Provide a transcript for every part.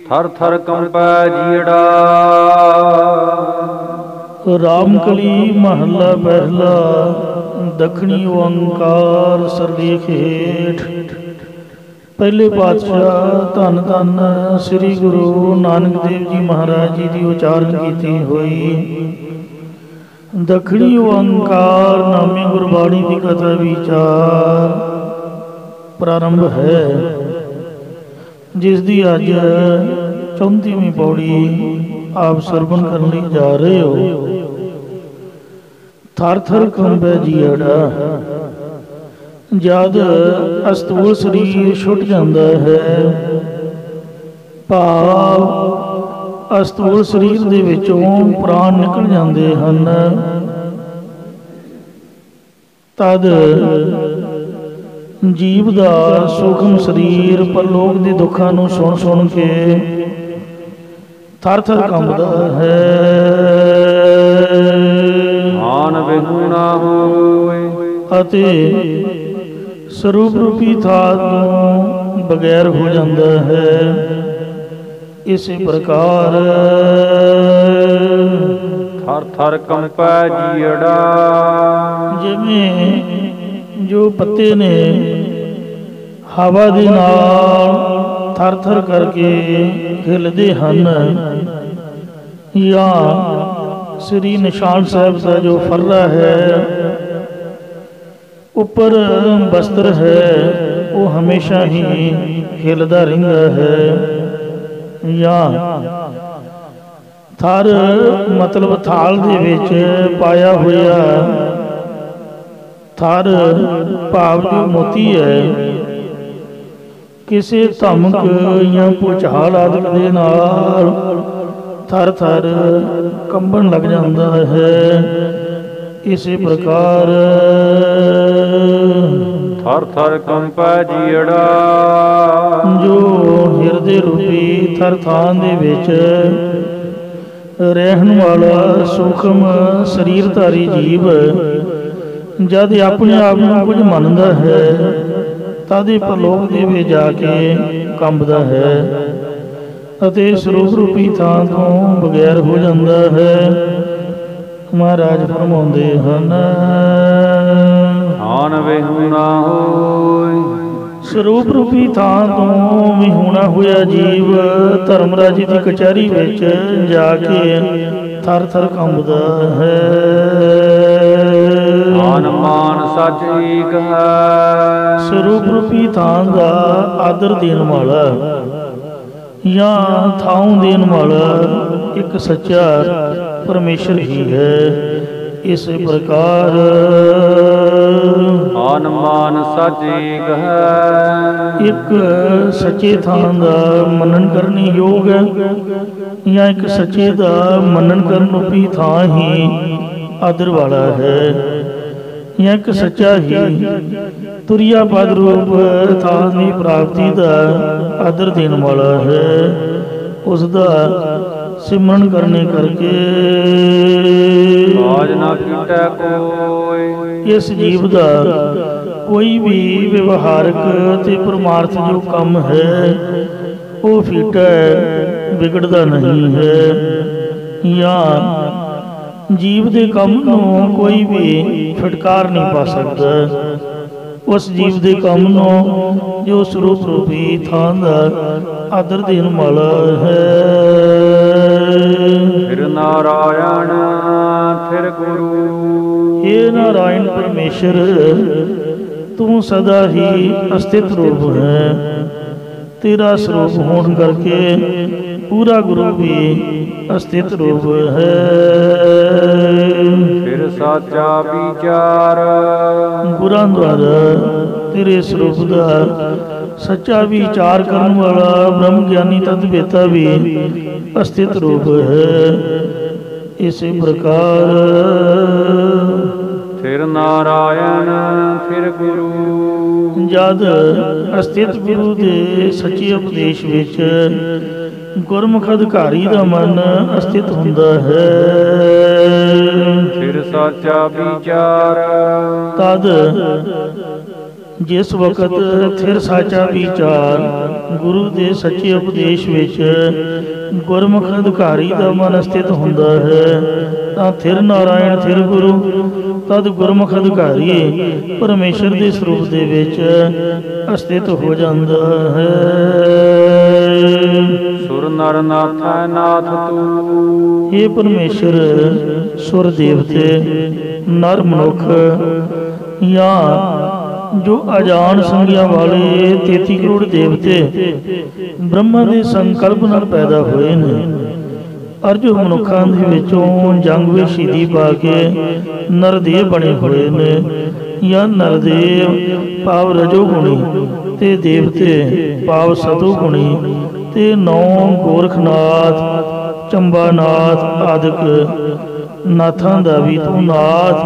थर थर कंपै जीड़ा। रामकली महला पहला दखनी ओंकार सरलेख हेठ। पहले पातशाह धन धन श्री गुरु नानक देव जी महाराज जी की उचारण की हुई दखनी ओंकार नामी गुरबाणी की कथा विचार प्रारंभ है, जिसकी अज 34वीं पौड़ी आप सरवण करने जा रहे हो। थर थर कंबे जीड़ा। जद अस्तूल शरीर छुट जाता है, भाव अस्तूल शरीर दे विचों प्राण निकल जाते हैं, तद जीव का सूक्ष्म शरीर परलोक के दुखों को सुन सुन के थर थर कंबदा है। आन बिहुना होए अते स्वरूप रूपी थात तो बगैर हो जाता है। इस प्रकार थर थर कंपै जीड़ा। जिवें जो पत्ते ने हवा दे नाल थर थर करके हिलदे हन, या श्री निशान साहब का जो फर्रा है ऊपर बस्तर है वो हमेशा ही हिलदा रहिंदा है। या थर मतलब थाल दे विच पाया होया थर भाव जो मोती है, किसी धमक या भूचाल आदि दे नाल थर थर कंबन लग जाता है। इसी प्रकार थर थर कंपै जीड़ा। जो हिरदे रूपी थर थान दे विच रहन वाला सूक्ष्म शरीरधारी जीव जद अपने आप को कुछ मनता है, तद परलोक दे विच जाके कंबदा है अते स्वरूप रूपी थां तो बगैर हो जाता है। महाराज फरमाउंदे हन, आन बिहुना होए स्वरूप रूपी थां तो विहूणा होया जीव धर्मराज की कचहरी विच जाके थर थर कंबदा है। आन मान सच एक है। स्वरूप रूपी थां का आदर देन वाला या थां देन वाला एक सच्चा परमेश्वर ही है। इस प्रकार आन मान सच एक है। एक सच्चे थां का मनन करने योग है, या एक सच्चे का मनन करन रूपी थां ही आदर वाला है, या एक सच्चा ही तुरिया पद रूप थां की प्राप्ति का आदर देने वाला है। उसका सिमरन करने करके आज ना कीटै कोई। इस जीव का कोई भी व्यवहारक ते परमार्थ जो काम है वो फीटा बिगड़ता नहीं है। या जीव के काम को कोई भी फटकार नहीं पा सकता। उस जीव के काम को जो स्वरूप रूपी थां का आदर देने वाला है। फिर नारायण फिर गुरु। हे नारायण परमेश्वर, तू सदा ही अस्तित्व रूप है। तेरा स्वरूप होने करके पूरा गुरु भी अस्तित्व रूप है। फिर साचा विचार। गुरां द्वारा तेरे स्वरूप का सच्चा विचार करने वाला ब्रह्म ज्ञानी तत्वेता भी अस्तित्व रूप है। इसी प्रकार फिर नारायण फिर गुरु। जद अस्तित्व गुरु के सच्चे उपदेश विच गुरमुख अधिकारी का मन अस्तित्व हुंदा है। फिर साचा विचार। तद जिस वक्त थिर साचा विचार गुरु के सच्चे उपदेश विच गुरमुख अधिकारी का मन स्थित हुंदा है तां थिर नारायण थिर गुरु तद गुरमुख अधिकारी परमेश्वर के स्वरूप दे विच स्थित हो जाता है। सुर नर नाथ नाथ तू, हे परमेश्वर सुर देवते नर मनुख या जो अजान संज्ञा वाले 33 करोड़ देवते ब्रह्मा के संकल्प नाल पैदा हुए ने और जो मनुखों के विचों जंग में शहीदी पा के नरदेव बने हुए ने या नरदेव पाव रजोगुणी ते देवते पाव सतोगुणी ते 9 गोरखनाथ चंबानाथ आदिक नाथां दा भी तू नाथ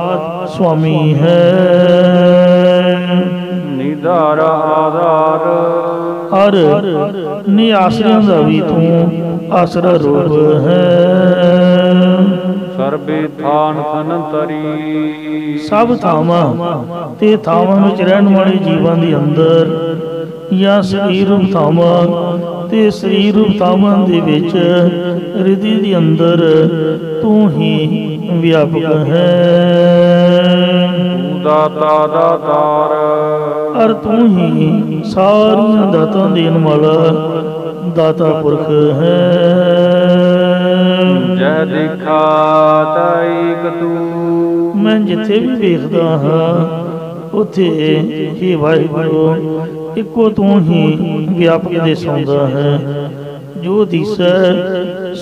स्वामी है। निधार आधार और निआसरियां दा भी तू आसरा रूप है। सर्बे थान थनतरी, सब थावां ते थावां विच रहण वाले जीवां दे अंदर या शरीर रूप थावां ते शरीर रूप थावां दे विच हृदय दे अंदर तू ही व्यापक है। दाता दातार, और तू ही सारियां दातां देण वाला दाता पुरख है। जह देखा ताईक तू, मैं जिथे भी देखदा हाँ उथे ही वाहिगुरू इको तू ही व्यापक दे सौंदा है। जो दिसै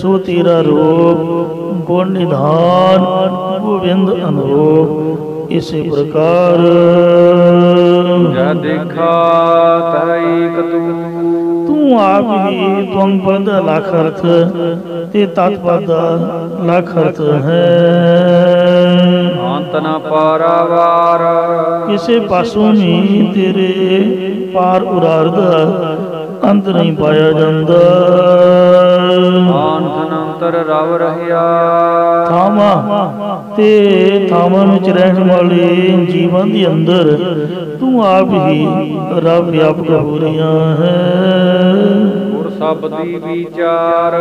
सो तेरा रूप गुण निधान गोविंद अनुरूप इसी प्रकार। जह देखा ताईक तू आप ही त्वं पद लख अर्थ ते तत्पद लख अर्थ है। अंत न पारावार, किसे पासों नहीं तेरे पार उरारद अंत नहीं पाया जाता। आनंतर रव रहिया, थावां ते थावां विच रहण वाले जीवां दे अंदर तू आप ही रब व्यापक हो रहा है। गुर शब्दी विचार,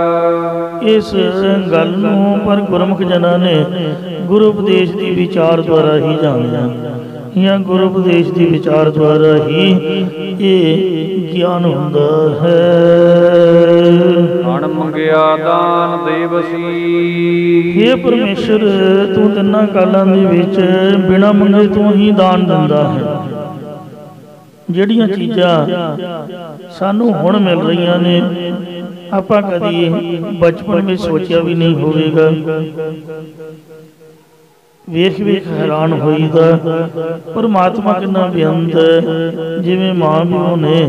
इस गल नूं पर गुरमुख जनां ने गुरु उपदेश की विचार द्वारा ही जानिया या गुरु उपदेश की विचार द्वारा ही ये ज्ञान हुंदा है। अण मंगिया दान देवसी, हे परमेश्वर तू तिन्ना कालां दे विच बिना मंगे तू ही दान दिंदा है। ਜਿਹੜੀਆਂ ਚੀਜ਼ਾਂ ਸਾਨੂੰ ਹੁਣ ਮਿਲ ਰਹੀਆਂ ਨੇ ਆਪਾਂ ਕਦੀ ਬਚਪਨ ਵਿੱਚ ਸੋਚਿਆ ਵੀ ਨਹੀਂ ਹੋਵੇਗਾ। ਵੇਖ ਵੇਖ ਹੈਰਾਨ ਹੋਈਦਾ ਪਰਮਾਤਮਾ ਕਿੰਨਾ ਬੇਅੰਤ ਹੈ। ਜਿਵੇਂ ਮਾਂ ਪਿਓ ਨੇ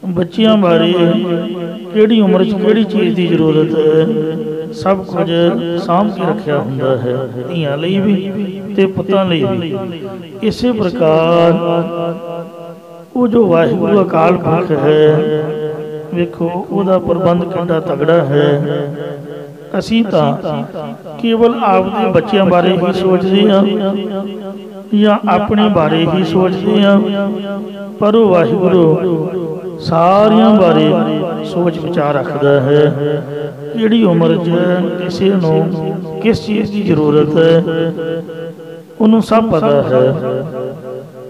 ਬੱਚਿਆਂ ਬਾਰੇ ਕਿਹੜੀ ਉਮਰ 'ਚ ਕਿਹੜੀ ਚੀਜ਼ ਦੀ ਜ਼ਰੂਰਤ ਹੈ ਸਭ ਕੁਝ ਸਾਂਭ ਕੇ ਰੱਖਿਆ ਹੁੰਦਾ ਹੈ, ਧੀਆਂ ਲਈ ਵੀ ਤੇ ਪੁੱਤਾਂ ਲਈ ਵੀ। ਇਸੇ ਪ੍ਰਕਾਰ ਉਹ ਜੋ ਵਾਹਿਗੁਰੂ ਅਕਾਲ ਪੁਰਖ ਹੈ ਵੇਖੋ ਉਹਦਾ ਪ੍ਰਬੰਧ ਕਿੰਨਾ ਤਗੜਾ ਹੈ। ਅਸੀਂ ਤਾਂ ਕੇਵਲ ਆਪਦੇ ਬੱਚਿਆਂ ਬਾਰੇ ਹੀ ਸੋਚਦੇ ਹਾਂ ਜਾਂ ਆਪਣੇ ਬਾਰੇ ਹੀ ਸੋਚਦੇ ਹਾਂ, ਪਰ ਉਹ ਵਾਹਿਗੁਰੂ ਸਾਰਿਆਂ ਬਾਰੇ ਸੋਚ ਵਿਚਾਰ ਰੱਖਦਾ ਹੈ। ਕਿਹੜੀ ਉਮਰ 'ਚ ਕਿਸੇ ਨੂੰ ਕਿਸ ਚੀਜ਼ ਦੀ ਜ਼ਰੂਰਤ ਹੈ ਉਹਨੂੰ ਸਭ ਪਤਾ ਹੈ।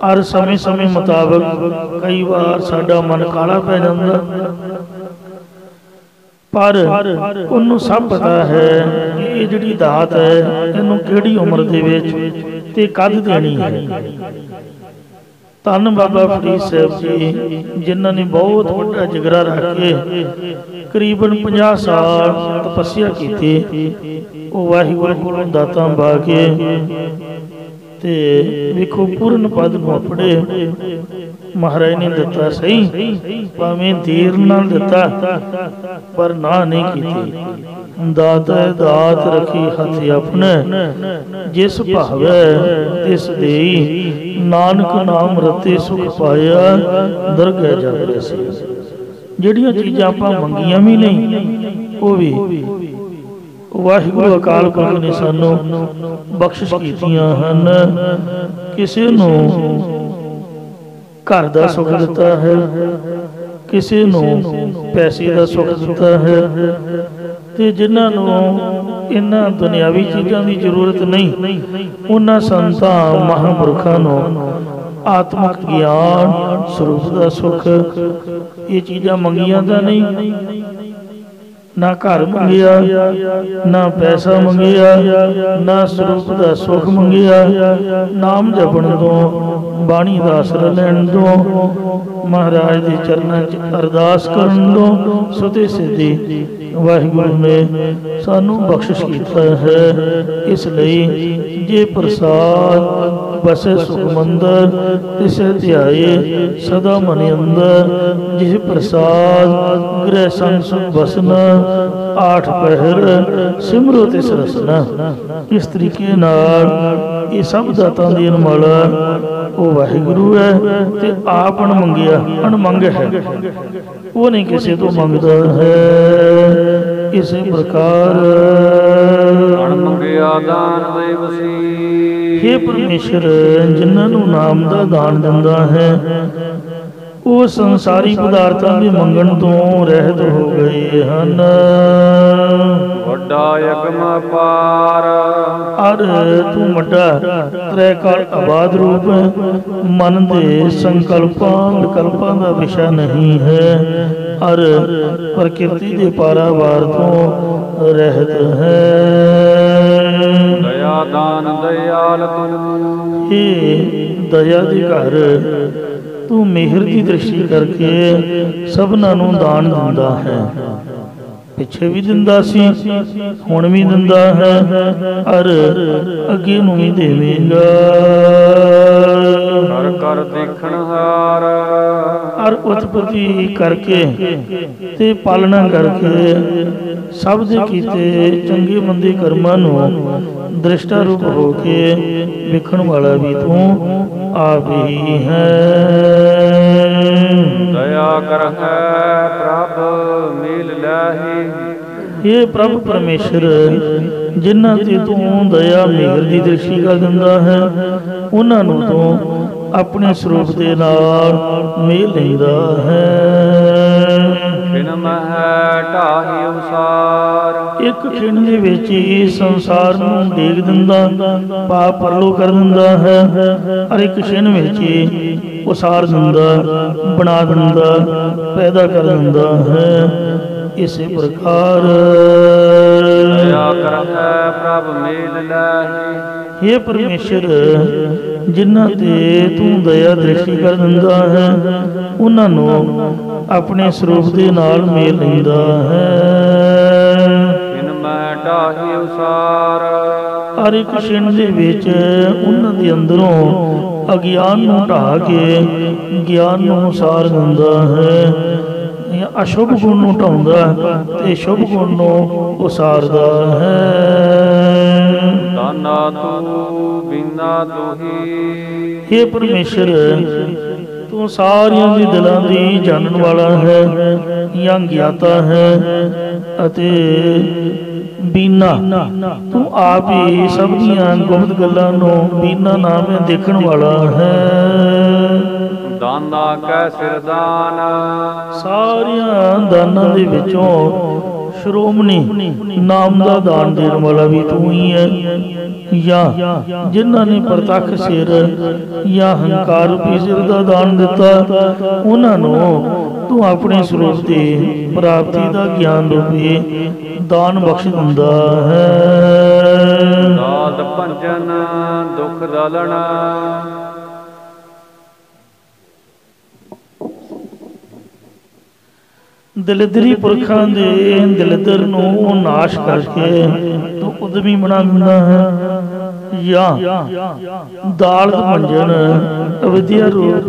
ਔਰ ਸਮੇਂ ਸਮੇਂ ਮੁਤਾਬਕ ਕਈ ਵਾਰ ਸਾਡਾ ਮਨ ਕਾਲਾ ਪੈ ਜਾਂਦਾ, ਪਰ ਉਹਨੂੰ ਸਭ ਪਤਾ ਹੈ ਕਿ ਇਹ ਜਿਹੜੀ ਦਾਤ ਹੈ ਇਹਨੂੰ ਕਿਹੜੀ ਉਮਰ ਦੇ ਵਿੱਚ ਤੇ ਕਦ ਦੇਣੀ ਹੈ। ਧੰਨ ਬਾਬਾ ਫਰੀਦ ਸਾਹਿਬ ਜੀ ਜਿਨ੍ਹਾਂ ਨੇ ਬਹੁਤ ਵੱਡਾ ਜਿਗਰਾ ਰੱਖ ਕੇ ਕਰੀਬਨ 50 ਸਾਲ ਤਪੱਸਿਆ ਕੀਤੀ, ਉਹ ਵਾਹਿਗੁਰੂ ਕੋਲੋਂ ਦਾਤਾਂ ਪਾ ਕੇ ਤੇ ਵੇਖੋ ਪੂਰਨ ਪਦ ਨੂੰ ਆਪਣੇ ਮਹਾਰਾਜ ਨੇ ਦਿੱਤਾ ਸਹੀ, ਭਾਵੇਂ ਦੇਰ ਨਾਲ ਦਿੱਤਾ ਪਰ ਨਾ ਨਹੀਂ ਕੀਤੀ। ਦਾਤ ਦਾਤ ਰੱਖੀ ਹੱਥ ਆਪਣੇ, ਜਿਸ ਭਾਵੈ ਤਿਸ ਦੇਈ, ਨਾਨਕ ਨਾਮ ਰਤੇ ਸੁਖ ਪਾਇਆ ਦਰਗਹਿ ਜਾਵੇ ਸੀ। ਜਿਹੜੀਆਂ ਚੀਜ਼ਾਂ ਆਪਾਂ ਮੰਗੀਆਂ ਵੀ ਨਹੀਂ ਉਹ ਵੀ ਵਾਹਿਗੁਰੂ ਅਕਾਲ ਪੁਰਖ ਨੇ ਸਾਨੂੰ ਬਖਸ਼ਿਸ਼ ਕੀਤੀਆਂ ਹਨ। ਕਿਸੇ ਨੂੰ घर का सुख दिता है, किसी नूं पैसे का सुख दिता है, ते जिन्हां नूं इन्हां दुनियावी चीज़ों की जरूरत नहीं, उन्हां संतां महापुरखां नूं आत्मक ज्ञान स्वरूप का सुख, ये चीज़ां मंगियां तां नहीं, ना घर मंगिया, ना पैसा मंगिया, ना स्वरूप का सुख मंगिया, नाम जपण तो, बाणी का आसरा लैण तो, महाराज के चरणों च अरदास करन तो सुते सिद्धि वाहिगुरु ने सानू बख्शिश कीता है। इसलिए जे प्रसाद बसे सुख मंदर, तिसे ध्याए सदा मन अंदर, जिस प्रसाद गृह संग सुख बसना, आठ पहर सिमरो तिस रसना। इस तरीके नाल ये सब दातां देण वाला वो वाहिगुरु है, ते आप अणमंगिया अणमंग है, वो नहीं किसी तो मंगता है। इसी प्रकार अणमंगिया दान देवसी, हे परमेश्वर जिन्हों नाम का दान दिंदा है, वो संसारी पदार्थों के मंगण तो रहत हो गए हैं। वड्डा यज्ञ पार, अर तू मड्डा त्रै काल आबाद रूप मन दे संकल्पां विकल्पां का विषय नहीं है, अर प्रकृति के पारावार तो रहत है। दया दान दयाल तू, हे दया दे घर तू मेहर की दृष्टि करके सबना नूं दान दिंदा है। पिछे भी दिंदा सी, हुण भी दिंदा है, अर अगे नूं भी देवेगा। कर कर देखण हार, अर उत्पत्ति करके ते पालना करके सब दे कीते चंगे मंदे कर्मां नूं दृष्टा रूप होके विखण वाला भी तू आप ही है। दया कर है प्रभ मेल लाही, हे प्रभु परमेश्वर जिन्हां ते तू दया मेहर की दृष्टि कर दिंदा है, उन्हां नूं तू अपने स्वरूप के नाल मेल लैंदा है। बिन मह ढाही अनुसार, एक खिण दे विच ही संसार नूं डेग दिंदा, पाप परलो कर दिंदा है, और एक क्षण विच ही उसार दिंदा, बना दिंदा, पैदा कर दिंदा है। इसी प्रकार दया कर है प्रभ मेल लाही, हे परमेश्वर जिन्हां ते तू दया दृष्टि कर दिंदा है, उन्हां नूं अपने स्वरूप दे नाल मेल लैंदा है। बिन मह ढाही अनुसार, हर एक क्षण दे विच उन्हां दे अंदरों अज्ञान नूं ढाह के ज्ञान नूं उसार दिंदा है। अशुभ गुण नूं ढाउंदा ते शुभ गुण नूं उसारदा है। दाना तू बिना तुही, हे परमेश्वर तू सारियां दे दिलां दी जानन वाला है, या ज्ञाता है, अते बीना तू आप ही सब दियां गुप्त गल्लां नूं बीना नाम देखण वाला है। दाना कै सिर दान, सारियां दानां दे विचों श्रोमणी नाम का दान देने वाला भी तू ही है। या जिन्हां ने प्रतख सिर या हंकार रूपी सिर का दान दिता, उन्हां नूं तू अपने स्वरूप की प्राप्ति का ज्ञान रूपी दान बख्श दिंदा है। दाद भंजन दुख दलना, दलिदरी पुरखा दे दलिदर नूं नाश करके तू उद्यमी बना दिंदा है। या दालत भंजन अविद्या रूप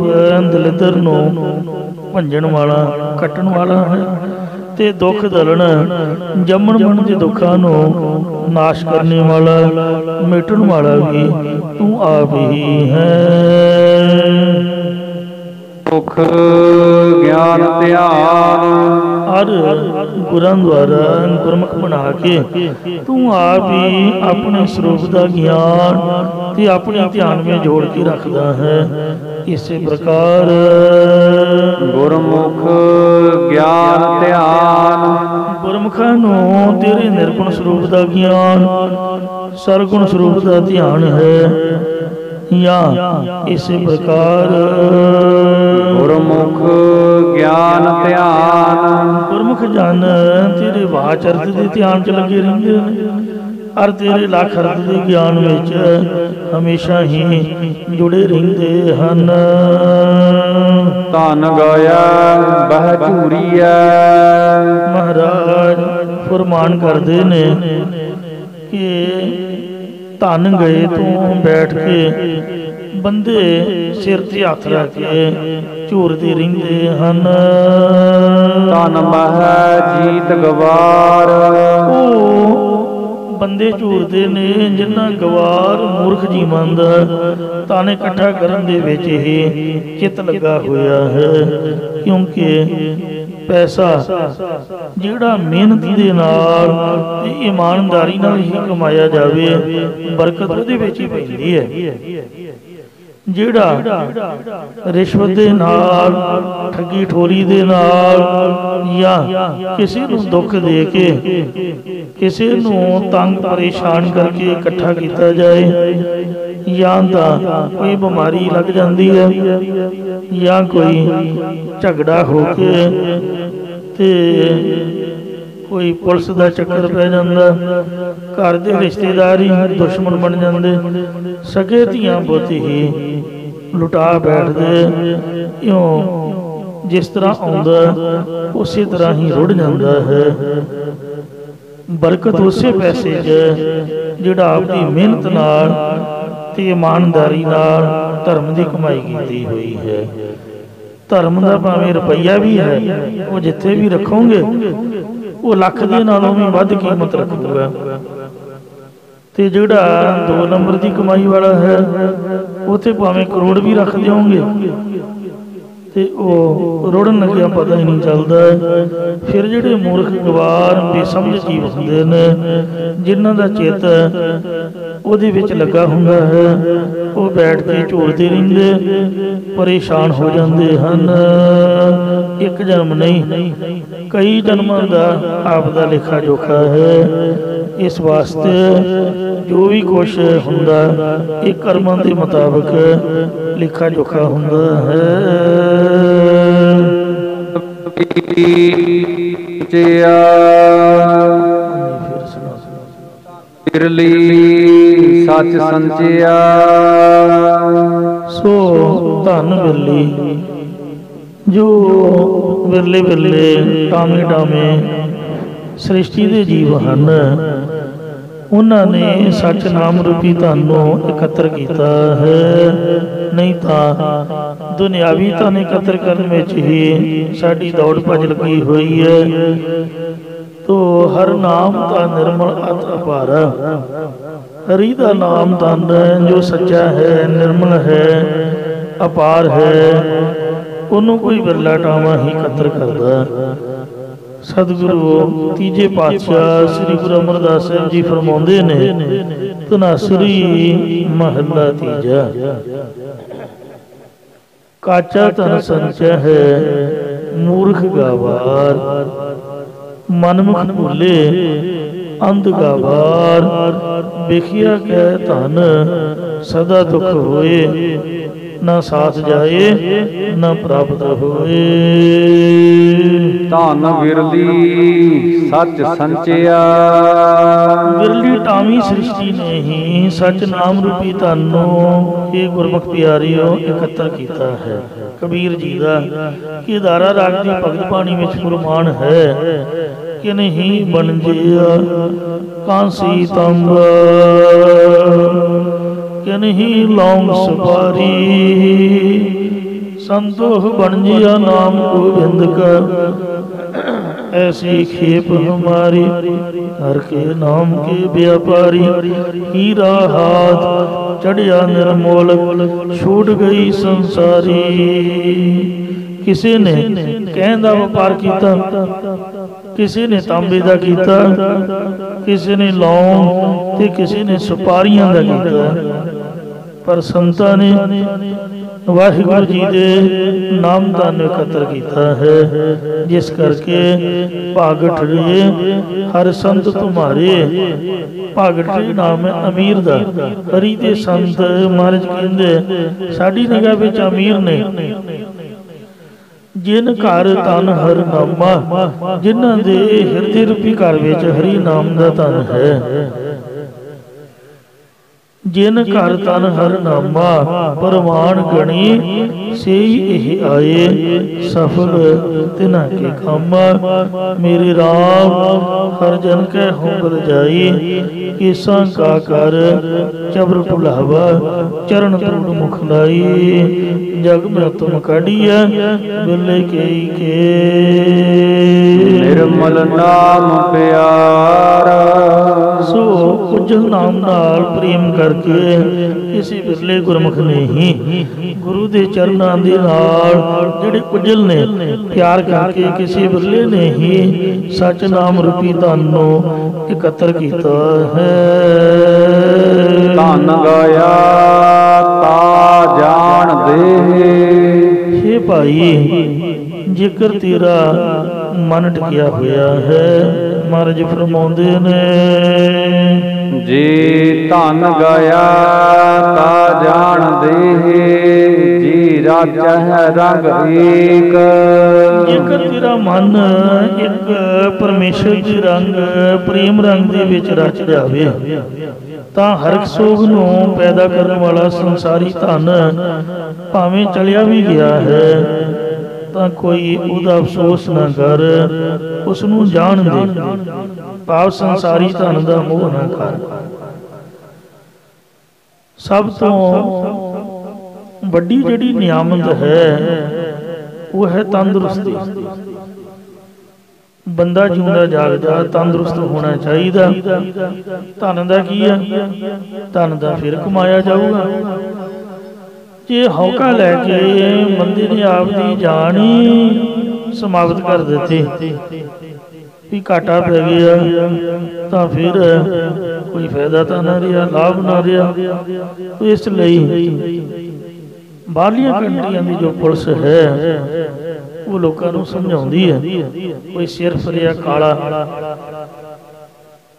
दलिदर नूं भंजन वाला कट्टण वाला है, ते दुख दलण जमण मन के दुखा नूं नाश करने वाला मिटण वाला भी तू आप ही है। ਮੁਖ ਗਿਆਨ ਧਿਆਨ ਹਰ ਗੁਰਾਂ ਦੁਆਰਾ ਗੁਰਮੁਖ ਬਣਾ ਕੇ ਤੂੰ ਆਪ ਹੀ ਆਪਣੇ ਸਰੂਪ ਦਾ ਗਿਆਨ ਤੇ ਆਪਣੇ ਧਿਆਨ ਵਿੱਚ ਜੋੜ ਕੇ ਰੱਖਦਾ ਹੈ। ਇਸੇ ਪ੍ਰਕਾਰ ਗੁਰਮੁਖ ਗਿਆਨ ਧਿਆਨ ਗੁਰਮੁਖਾਂ ਨੂੰ ਤੇਰੇ ਨਿਰਗੁਣ ਸਰੂਪ ਦਾ ਗਿਆਨ ਸਰਗੁਣ ਸਰੂਪ ਦਾ ਧਿਆਨ ਹੈ। ਜਾਂ ਇਸੇ ਪ੍ਰਕਾਰ ਗੁਰਮੁਖ ਗਿਆਨ ਧਿਆਨ ਗੁਰਮੁਖ ਜਨ ਤੇਰੇ ਵਾਚ ਅਰਥ ਦੇ ਧਿਆਨ 'ਚ ਲੱਗੇ ਰਹਿੰਦੇ ਨੇ ਅਰ ਤੇਰੇ ਲਖ ਅਰਥ ਦੇ ਗਿਆਨ ਵਿੱਚ ਹਮੇਸ਼ਾ ਹੀ ਜੁੜੇ ਰਹਿੰਦੇ ਹਨ। ਧਨ ਗਾਇਆ ਬਹਿ ਝੂਰੀਐ ਮਹਾਰਾਜ ਫਰਮਾਨ ਕਰਦੇ ਨੇ ਕਿ ਧਨ ਗਏ ਤੂੰ ਬੈਠ ਕੇ ਬੰਦੇ ਸਿਰ ਤੇ ਹੱਥ ਰੱਖ ਕੇ ਝੂਰਦੇ ਰਹਿੰਦੇ ਹਨ। ਧਨ ਮਹਿ ਜੀਤ ਗਵਾਰ ਉਹ ਬੰਦੇ ਝੂਰਦੇ ਨੇ ਜਿਨ੍ਹਾਂ ਗਵਾਰ ਮੂਰਖ ਜੀਵਾਂ ਦਾ ਧਨ ਇਕੱਠਾ ਕਰਨ ਦੇ ਵਿੱਚ ਹੀ ਚਿੱਤ ਲੱਗਾ ਹੋਇਆ ਹੈ। ਕਿਉਂਕਿ ਪੈਸਾ ਜਿਹੜਾ ਮਿਹਨਤ ਦੇ ਨਾਲ ਤੇ ਇਮਾਨਦਾਰੀ ਨਾਲ ਹੀ ਕਮਾਇਆ ਜਾਵੇ ਬਰਕਤ ਉਹਦੇ ਵਿੱਚ ਹੀ ਪੈਂਦੀ ਹੈ। ਜਿਹੜਾ ਰਿਸ਼ਵਤ ਦੇ ਨਾਲ ਠੱਗੀ ਠੋਰੀ ਦੇ ਨਾਲ ਜਾਂ ਕਿਸੇ ਨੂੰ ਦੁੱਖ ਦੇ ਕੇ ਕਿਸੇ ਨੂੰ ਤੰਗ ਪਰੇਸ਼ਾਨ ਕਰਕੇ ਇਕੱਠਾ ਕੀਤਾ ਜਾਏ ਜਾਂ ਤਾਂ ਕੋਈ ਬਿਮਾਰੀ ਲੱਗ ਜਾਂਦੀ ਹੈ ਜਾਂ ਕੋਈ ਝਗੜਾ ਹੋ ਕੇ ਤੇ ਕੋਈ ਪੁਲਿਸ ਦਾ ਚੱਕਰ ਪੈ ਜਾਂਦਾ ਘਰ ਦੇ ਰਿਸ਼ਤੇਦਾਰ ਹੀ ਦੁਸ਼ਮਣ ਬਣ ਜਾਂਦੇ ਸਕੇ ਧੀਆਂ ਪੁੱਤ ਹੀ ਲੁਟਾ ਬੈਠਦੇ ਇਉਂ ਜਿਸ ਤਰ੍ਹਾਂ ਆਉਂਦਾ ਉਸੇ ਤਰ੍ਹਾਂ ਹੀ ਰੁੜ ਜਾਂਦਾ ਹੈ। ਬਰਕਤ ਉਸੇ ਪੈਸੇ 'ਚ ਜਿਹੜਾ ਆਪਣੀ ਮਿਹਨਤ ਨਾਲ ਤੇ ਇਮਾਨਦਾਰੀ ਨਾਲ ਧਰਮ ਦੀ ਕਮਾਈ ਕੀਤੀ ਹੋਈ ਹੈ। ਧਰਮ ਦਾ ਭਾਵੇਂ ਰੁਪਈਆ ਵੀ ਹੈ ਉਹ ਜਿੱਥੇ ਵੀ ਰੱਖੋਗੇ ਉਹ ਲੱਖ ਦੇ ਨਾਲੋਂ ਵੀ ਵੱਧ ਕੀਮਤ ਰੱਖੂਗਾ ਤੇ ਜਿਹੜਾ 2 ਨੰਬਰ ਦੀ ਕਮਾਈ ਵਾਲਾ ਹੈ ਉੱਥੇ ਭਾਵੇਂ ਕਰੋੜ ਵੀ ਰੱਖ ਦਿਓਗੇ ਤੇ ਉਹ ਰੁੜਨ ਲੱਗਿਆ ਪਤਾ ਹੀ ਨਹੀਂ ਚੱਲਦਾ। ਫਿਰ ਜਿਹੜੇ ਮੂਰਖ ਗਵਾਰ ਬੇਸਮਝ ਜੀਵ ਹੁੰਦੇ ਨੇ ਜਿਨ੍ਹਾਂ ਦਾ ਚਿੱਤ ਉਹਦੇ ਵਿੱਚ ਲੱਗਾ ਹੁੰਦਾ ਹੈ ਉਹ ਬੈਠ ਕੇ ਝੂਰਦੇ ਰਹਿੰਦੇ ਪਰੇਸ਼ਾਨ ਹੋ ਜਾਂਦੇ ਹਨ। ਇੱਕ ਜਨਮ ਨਹੀਂ ਕਈ ਜਨਮਾਂ ਦਾ ਆਪ ਦਾ ਲੇਖਾ ਜੋਖਾ ਹੈ। ਇਸ ਵਾਸਤੇ ਜੋ ਵੀ ਕੁਛ ਹੁੰਦਾ ਇਹ ਕਰਮਾਂ ਦੇ ਮੁਤਾਬਕ ਲੇਖਾ ਜੋਖਾ ਹੁੰਦਾ ਹੈ। ਬਿਰਲੀ ਸੱਚ ਸੰਚਿਆ ਸੋ ਧਨ ਬਿਰਲੀ ਜੋ ਬਿਰਲੇ ਬਿਰਲੇ ਟਾਮੇ ਟਾਮੇ ਸ੍ਰਿਸ਼ਟੀ ਦੇ ਜੀਵ ਹਨ ਉਹਨਾਂ ਨੇ ਸੱਚ ਨਾਮ ਰੂਪੀ ਧਨ ਨੂੰ ਇਕੱਤਰ ਕੀਤਾ ਹੈ। ਨਹੀਂ ਤਾਂ ਦੁਨਿਆਵੀ ਧਨ ਇਕੱਤਰ ਕਰਨ ਵਿੱਚ ਹੀ ਸਾਡੀ ਦੌੜ ਭੱਜ ਲੱਗੀ ਹੋਈ ਹੈ। ਤੋ ਹਰ ਨਾਮ ਤਾਂ ਨਿਰਮਲ ਅਤ ਅਪਾਰ ਹਰੀ ਦਾ ਨਾਮ ਧਨ ਜੋ ਸੱਚਾ ਹੈ ਨਿਰਮਲ ਹੈ ਅਪਾਰ ਹੈ ਉਹਨੂੰ ਕੋਈ ਬਿਰਲਾ ਟਾਵਾਂ ਹੀ ਇਕੱਤਰ ਕਰਦਾ। ਸਤਿਗੁਰੂ ਤੀਜੇ ਪਾਤਸ਼ਾਹ ਸ੍ਰੀ ਗੁਰੂ ਅਮਰਦਾਸ ਸਾਹਿਬ ਜੀ ਫਰਮਾਉਂਦੇ ਨੇ ਧਨਾਸੁਰੀ ਮਹੱਲਾ ਤੀਜਾ ਕਾਚਾ ਧਨ ਸੰਚੈ ਹੈ ਮੂਰਖ ਗਾਵਾਰ ਮਨਮੁਖ ਭੁੱਲੇ ਅੰਧ ਗਾਵਾਰ ਵੇਖਿਆ ਕਹਿ ਧਨ ਸਦਾ ਦੁਖ ਹੋਏ ਨਾ ਸਾਥ ਜਾਏ ਨਾ ਪ੍ਰਾਪਤ ਹੋਏ। ਧਨ ਬਿਰਲੀ ਸੱਚ ਸੰਚਿਆ ਬਿਰਲੀ ਟਾਵੀਂ ਸ੍ਰਿਸ਼ਟੀ ਨੇ ਹੀ ਸੱਚ ਨਾਮ ਰੂਪੀ ਧਨ ਨੂੰ ਇਹ ਗੁਰਮੁਖ ਪਿਆਰਿਓ ਇਕੱਤਰ ਕੀਤਾ ਹੈ। ਕਬੀਰ ਜੀ ਦਾ ਕੇਦਾਰਾ ਰਾਗ ਦੀ ਭਗਤ ਬਾਣੀ ਵਿੱਚ ਫਰਮਾਨ ਹੈ ਕਿ ਨਹੀਂ ਬਣਜਿਆ ਕਾਂਸੀ ਤੰਬ ਕਿ ਨਹੀਂ ਲੌਂਗ ਸੁਪਾਰੀ ਸੰਤੋਖ ਬਣਜਿਆ ਨਾਮ ਗੋਬਿੰਦ ਕਾ ऐसी खेप हमारी हर के नाम के व्यापारी हीरा हाथ ਚੜਿਆ ਨਿਰਮੋਲ, ਛੂਟ ਗਈ ਸੰਸਾਰੀ। ਕਿਸੇ ਨੇ ਕਹਿਣ ਦਾ ਵਪਾਰ ਕੀਤਾ, ਕਿਸੇ ਨੇ ਤਾਂਬੇ ਦਾ ਕੀਤਾ, ਕਿਸੇ ਨੇ ਲੌਂਗ ਤੇ ਕਿਸੇ ਨੇ ਸੁਪਾਰੀਆਂ ਦਾ ਕੀਤਾ। ਪਰ ਸੰਤਾਂ ਨੇ ਵਾਹਿਗੁਰੂ ਜੀ ਦੇ ਨਾਮ ਦਾ ਇਕੱਤਰ ਕੀਤਾ ਹੈ, ਜਿਸ ਕਰਕੇ ਭਾਗਠ ਰੇ ਹਰ ਸੰਤ ਤੁਮਾਰੇ। ਭਾਗਠ ਰੇ ਨਾਮ ਹੈ ਅਮੀਰ ਦਾ। ਹਰੀ ਦੇ ਸੰਤ ਮਹਾਰਾਜ ਕਹਿੰਦੇ ਸਾਡੀ ਨਿਗਾਹ ਵਿੱਚ ਅਮੀਰ ਨੇ। ਜਿਨ ਘਰ ਤਨ ਹਰ ਨਾਮਾ, ਜਿਨ੍ਹਾਂ ਦੇ ਹਿਰਦੇ ਰੂਪੀ ਘਰ ਵਿੱਚ ਹਰੀ ਨਾਮ ਦਾ ਧਨ ਹੈ। ਜਿਨ ਘਰ ਤਨ ਹਰ ਨਾਮਾ, ਪਰਵਾਨ ਗਣੀ ਸੇਈ ਇਹ ਆਏ। ਸਫਲ ਤਿਨਾ ਕੇ ਕਾਮਾ, ਮੇਰੇ ਰਾਮ ਹਰ ਜਨ ਕੈ ਹੁੰਗਲ ਜਾਈ। ਕੇਸਾਂ ਕਾ ਕਰ ਚਬਰ ਭੁਲਾਵਾ, ਚਰਨ ਧੂੜ ਮੁਖ ਲਾਈ। ਜਗ ਮੈਂ ਤੁਮ ਕਾਢੀਐ ਬਿਲੇ ਕੇਈ ਕੇ। ਨਿਰਮਲ ਨਾਮ ਪਿਆਰਾ, ਸੋ ਉਜਲ ਨਾਮ ਨਾਲ ਪ੍ਰੇਮ ਕਰਕੇ ਕਿਸੇ ਬਿਰਲੇ ਗੁਰਮੁਖ ਨੇ ਹੀ ਗੁਰੂ ਦੇ ਚਰਨਾਂ ਦੇ ਨਾਲ ਜਿਹੜੇ ਉਜਲ ਨੇ ਪਿਆਰ ਕਰਕੇ ਕਿਸੇ ਬਿਰਲੇ ਨੇ ਹੀ ਸੱਚ ਨਾਮ ਰੂਪੀ ਧਨ ਨੂੰ ਇਕੱਤਰ ਕੀਤਾ ਹੈ। ਧਨ ਗਾਇਆ ਤਾ ਜਾਣ ਦੇ। ਹੇ ਭਾਈ, ਜੇਕਰ ਤੇਰਾ ਮਨ ਟਿਕਿਆ ਹੋਇਆ ਹੈ, ਮਹਾਰਾਜ ਫਰਮਾਉਂਦੇ ਨੇ ਜੀ ਧਨ ਗਾਇਆ ਤਾ ਜਾਣ ਦੇ। ਜੀ ਰਾਜਹਿ ਰੰਗ ਏਕ। ਜੇਕਰ ਤੇਰਾ ਮਨ ਇੱਕ ਪਰਮੇਸ਼ਰ ਦੇ ਰੰਗ ਪ੍ਰੇਮ ਰੰਗ ਦੇ ਵਿੱਚ ਰਚ ਜਾਵੇ, ਤਾਂ ਹਰ ਸੋਗ ਨੂੰ ਪੈਦਾ ਕਰਨ ਵਾਲਾ ਸੰਸਾਰੀ ਧਨ ਭਾਵੇਂ ਚਲਿਆ ਵੀ ਗਿਆ ਹੈ, ਤਾਂ ਕੋਈ ਉਹਦਾ ਅਫਸੋਸ ਨਾ ਕਰ, ਉਸ ਨੂੰ ਜਾਣ ਦੇ। ਭਾਵ ਸੰਸਾਰੀ ਧਨ ਦਾ ਮੋਹ ਨਾ ਕਰ। ਸਭ ਤੋਂ ਵੱਡੀ ਜਿਹੜੀ ਨਿਆਮਤ ਹੈ ਉਹ ਹੈ ਤੰਦਰੁਸਤੀ। ਬੰਦਾ ਜਿਉਂਦਾ ਜਾਗਦਾ ਤੰਦਰੁਸਤ ਹੋਣਾ ਚਾਹੀਦਾ। ਧਨ ਦਾ ਕੀ ਹੈ? ਧਨ ਦਾ ਫਿਰ ਕਮਾਇਆ ਜਾਊਗਾ। ਜੇ ਹੌਕਾ ਲੈ ਕੇ ਬੰਦੇ ਨੇ ਆਪ ਦੀ ਜਾਨ ਹੀ ਸਮਾਪਤ ਕਰ ਦਿੱਤੀ ਵੀ ਘਾਟਾ ਪੈ ਗਿਆ, ਤਾਂ ਫਿਰ ਕੋਈ ਫਾਇਦਾ ਤਾਂ ਨਾ ਰਿਹਾ, ਲਾਭ ਨਾ ਰਿਹਾ। ਇਸ ਲਈ ਬਾਹਰਲੀਆਂ ਕੰਟਰੀਆਂ ਦੀ ਜੋ ਪੁਲਿਸ ਹੈ ਉਹ ਲੋਕਾਂ ਨੂੰ ਸਮਝਾਉਂਦੀ ਹੈ, ਕੋਈ ਸਿਰ ਫਰਿਆ ਕਾਲਾ,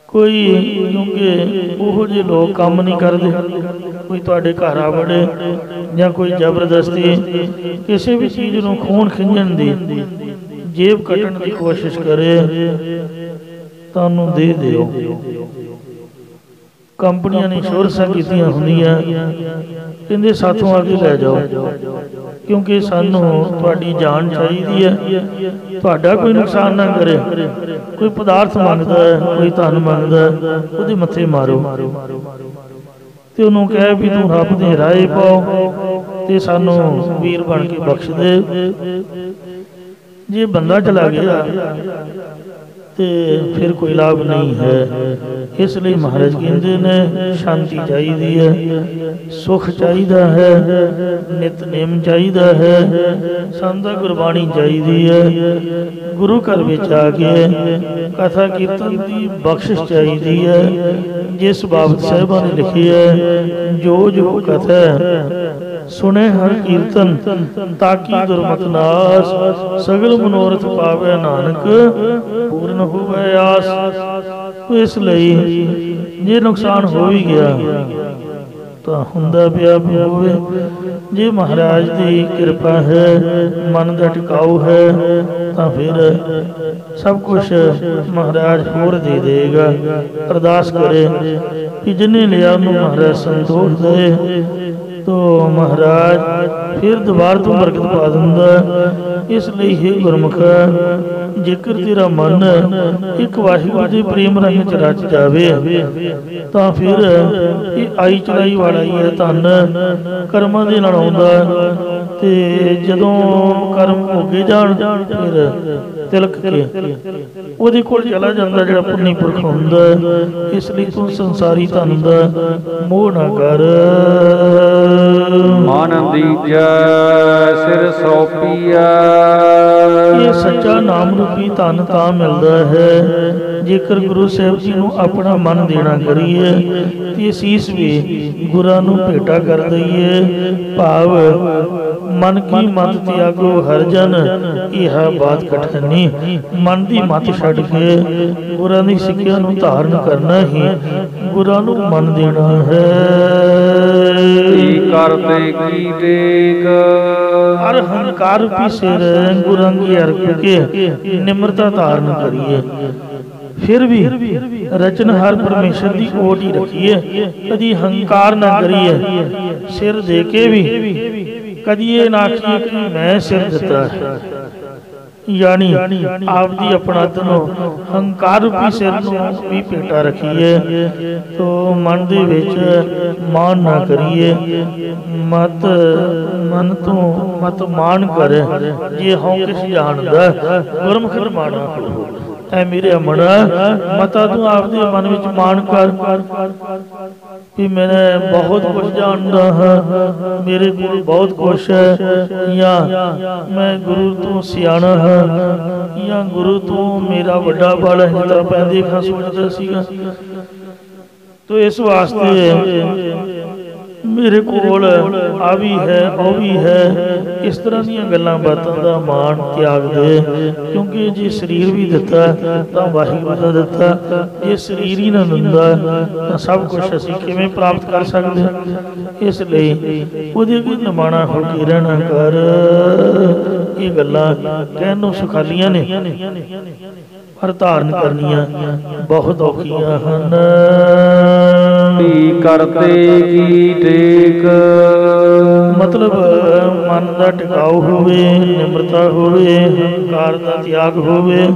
ਕੋਈ ਕਿਉਂਕਿ ਉਹੋ ਜਿਹੇ ਲੋਕ ਕੰਮ ਨਹੀਂ ਕਰਦੇ। ਕੋਈ ਤੁਹਾਡੇ ਘਰ ਆ ਵੜੇ ਜਾਂ ਕੋਈ ਜ਼ਬਰਦਸਤੀ ਕਿਸੇ ਵੀ ਚੀਜ਼ ਨੂੰ ਖੂਨ ਖਿੰਝਣ ਦੀ, ਜੇਬ ਕੱਟਣ ਦੀ ਕੋਸ਼ਿਸ਼ ਕਰੇ, ਤੁਹਾਨੂੰ ਦੇ ਦਿਓ। ਕੰਪਨੀਆਂ ਨੇ ਇੰਸ਼ੋਰੈਂਸਾਂ ਕੀਤੀਆਂ ਹੁੰਦੀਆਂ, ਕਹਿੰਦੇ ਸਾਥੋਂ ਆ ਕੇ ਲੈ ਜਾਓ, ਕਿਉਂਕਿ ਸਾਨੂੰ ਤੁਹਾਡੀ ਜਾਨ ਚਾਹੀਦੀ ਹੈ, ਤੁਹਾਡਾ ਕੋਈ ਨੁਕਸਾਨ ਨਾ ਕਰੇ। ਕੋਈ ਪਦਾਰਥ ਮੰਗਦਾ ਹੈ, ਕੋਈ ਧਨ ਮੰਗਦਾ ਹੈ, ਉਹਦੇ ਮੱਥੇ ਮਾਰੋ ਤੇ ਉਹਨੂੰ ਕਹੇ ਵੀ ਤੂੰ ਰੱਬ ਦੇ ਰਾਹੇ ਪਾਓ ਤੇ ਸਾਨੂੰ ਵੀਰ ਬਣ ਕੇ ਬਖਸ਼ ਦੇ। ਜੇ ਬੰਦਾ ਚਲਾ ਗਿਆ ਤੇ ਫਿਰ ਕੋਈ ਲਾਭ ਨਹੀਂ ਹੈ। ਇਸ ਲਈ ਮਹਾਰਾਜ ਕਹਿੰਦੇ ਨੇ ਸ਼ਾਂਤੀ ਚਾਹੀਦੀ ਹੈ, ਸੁਖ ਚਾਹੀਦਾ ਹੈ, ਨਿਤਨੇਮ ਚਾਹੀਦਾ ਹੈ, ਸੰਦਾ ਗੁਰਬਾਣੀ ਚਾਹੀਦੀ ਹੈ, ਗੁਰੂ ਘਰ ਵਿੱਚ ਆ ਕੇ ਕਥਾ ਕੀਰਤਨ ਦੀ ਬਖਸ਼ਿਸ਼ ਚਾਹੀਦੀ ਹੈ। ਜਿਸ ਬਾਬਤ ਸਾਹਿਬਾਂ ਨੇ ਲਿਖੀ ਹੈ, ਜੋ ਜੋ ਕਥਾ ਸੁਣੇ ਹਰ ਕੀਰਤਨ, ਤਾਕੀ ਦੁਰਮਤ ਨਾਸ, ਸਗਲ ਮਨੋਰਥ ਪਾਵੇ ਨਾਨਕ, ਪੂਰਨ ਹੋਵੇ ਆਸ। ਇਸ ਲਈ ਜੇ ਨੁਕਸਾਨ ਹੋ ਵੀ ਗਿਆ ਤਾਂ ਹੁੰਦਾ ਪਿਆ ਵੀ ਹੋਵੇ। ਜੇ ਮਹਾਰਾਜ ਦੀ ਕਿਰਪਾ ਹੈ, ਮਨ ਦਾ ਟਿਕਾਊ ਹੈ, ਤਾਂ ਫਿਰ ਸਭ ਕੁਝ ਮਹਾਰਾਜ ਹੋਰ ਦੇ ਦੇਗਾ। ਅਰਦਾਸ ਕਰੇ ਕਿ ਜਿਨੇ ਲਿਆ ਉਹਨੂੰ ਮਹਾਰਾਜ ਸੰਤੋਖ ਦੇ, तो महाराज फिर दोबारा तो बरकत पा दिंदा। इसलिए हे गुरमुख, जेकर तेरा मन एक वाहिगुरू दे प्रेम रंग च रच जावे तां फिर ये आई चढ़ाई वाला ही है धन कर्मां दे नाल आउंदा। ते जदों कर्म भोगे जाण फिर ਤਿਲਕ ਕੇ ਉਹਦੇ ਕੋਲ ਚਲਾ ਜਾਂਦਾ ਜਿਹੜਾ ਪੁੰਨੀ ਪੁਰਖ ਹੁੰਦਾ। ਇਸ ਲਈ ਤੂੰ ਸੰਸਾਰੀ ਧਨ ਦਾ ਮੋਹ ਨਾ ਕਰ। ਮਨ ਦੀਜੈ ਸਿਰ ਸੌਪੀਐ। ਇਹ ਸੱਚਾ ਨਾਮ ਰੂਪੀ ਧਨ ਤਾਂ ਮਿਲਦਾ ਹੈ ਜੇਕਰ ਗੁਰੂ ਸਾਹਿਬ ਜੀ ਨੂੰ ਆਪਣਾ ਮਨ ਦੇਣਾ ਕਰੀਏ ਤੇ ਸੀਸ ਵੀ ਗੁਰਾਂ ਨੂੰ ਭੇਟਾ ਕਰ ਦਈਏ। ਭਾਵ ਮਨ ਕੀ ਮਤ ਤਿਆਗੋ ਹਰ ਜਨ, ਇਹ ਬਾਤ ਕਠਨੀ। ਮਨ ਦੀ ਮਤ ਛੱਡ ਕੇ ਗੁਰਾਂ ਦੀ ਸਿੱਖਿਆ ਨੂੰ ਧਾਰਨ ਕਰਨਾ ਹੀ ਗੁਰਾਂ ਨੂੰ ਮਨ ਦੇਣਾ ਹੈ। ਕਰਦੇ ਕੀ ਟੇਕ ਹਰ ਹੰਕਾਰ ਰੂਪੀ ਸਿਰ ਗੁਰਾਂ ਕੀ ਅਰਪ ਕੇ ਨਿਮਰਤਾ ਧਾਰਨ ਕਰੀਏ। ਫਿਰ ਵੀ ਰਚਨਹਾਰ ਪਰਮੇਸ਼ਰ ਦੀ ਓਟ ਹੀ ਰੱਖੀਏ, ਕਦੀ ਹੰਕਾਰ ਨਾ ਕਰੀਏ। ਸਿਰ ਦੇ ਕੇ ਵੀ ਕਦੀ ਇਹ ਨਾ ਆਖੀਏ ਕਿ ਮੈਂ ਸਿਰ ਦਿੱਤਾ ਹੈ, ਯਾਨੀ ਆਪ ਦੀ ਆਪਣਤ ਨੂੰ ਹੰਕਾਰ ਰੂਪੀ ਸਿਰ ਨੂੰ ਵੀ ਭੇਟਾ ਰੱਖੀਏ। ਤੋ ਮਨ ਦੇ ਵਿੱਚ ਮਾਨ ਨਾ ਕਰੀਏ। ਮਤ ਮਨ ਤੋਂ ਮਤ ਮਾਨ ਕਰ, ਜੇ ਹਉ ਕਿਸ ਜਾਣਦਾ ਗੁਰਮੁਖ ਮਾਣਾ ਹੋ। ਐ ਮੇਰੇ ਅਮਣਾ ਮਤਾ ਤੂੰ ਆਪਦੇ ਮਨ ਵਿੱਚ ਮਾਣ ਕਰ ਕਿ ਮੈਂ ਬਹੁਤ ਕੁਝ ਜਾਣਦਾ ਹਾਂ, ਮੇਰੇ ਕੋਲ ਬਹੁਤ ਕੁਛ ਹੈ, ਜਾਂ ਮੈਂ ਗੁਰੂ ਤੋਂ ਸਿਆਣਾ ਹਾਂ, ਜਾਂ ਗੁਰੂ ਤੋਂ ਮੇਰਾ ਵੱਡਾ ਬਲ ਹੈ। ਤਾਂ ਮੈਂ ਦੇਖਾਂ ਸੋਚਦਾ ਸੀਗਾ। ਤੋ ਇਸ ਵਾਸਤੇ ਮੇਰੇ ਕੋਲ ਆ ਵੀ ਹੈ ਉਹ ਵੀ ਹੈ, ਇਸ ਤਰ੍ਹਾਂ ਦੀਆਂ ਗੱਲਾਂ ਬਾਤਾਂ ਦਾ ਮਾਣ ਤਿਆਗ ਦੇ। ਕਿਉਂਕਿ ਜੇ ਸਰੀਰ ਵੀ ਦਿੱਤਾ ਤਾਂ ਵਾਹਿਗੁਰੂ ਦਾ ਦਿੱਤਾ, ਜੇ ਸਰੀਰ ਹੀ ਨਾ ਦਿੰਦਾ ਤਾਂ ਸਭ ਕੁਝ ਅਸੀਂ ਕਿਵੇਂ ਪ੍ਰਾਪਤ ਕਰ ਸਕਦੇ। ਇਸ ਲਈ ਉਹਦੇ ਅੱਗੇ ਨਿਮਾਣਾ ਹੋ ਕੇ ਰਹਿਣਾ ਕਰ। ਇਹ ਗੱਲਾਂ ਕਹਿਣ ਨੂੰ ਸੁਖਾਲੀਆਂ ਨੇ ਪਰ ਧਾਰਨ ਕਰਨੀਆਂ ਬਹੁਤ ਔਖੀਆਂ ਹਨ। ਕਰਤੇ ਕੀ ਟੇਕ ਮਤਲਬ ਮਨ ਦਾ ਟਿਕਾਊ ਹੋਵੇ, ਨਿਮਰਤਾ ਹੋਵੇ, ਹੰਕਾਰ ਦਾ ਤਿਆਗ ਹੋਵੇ,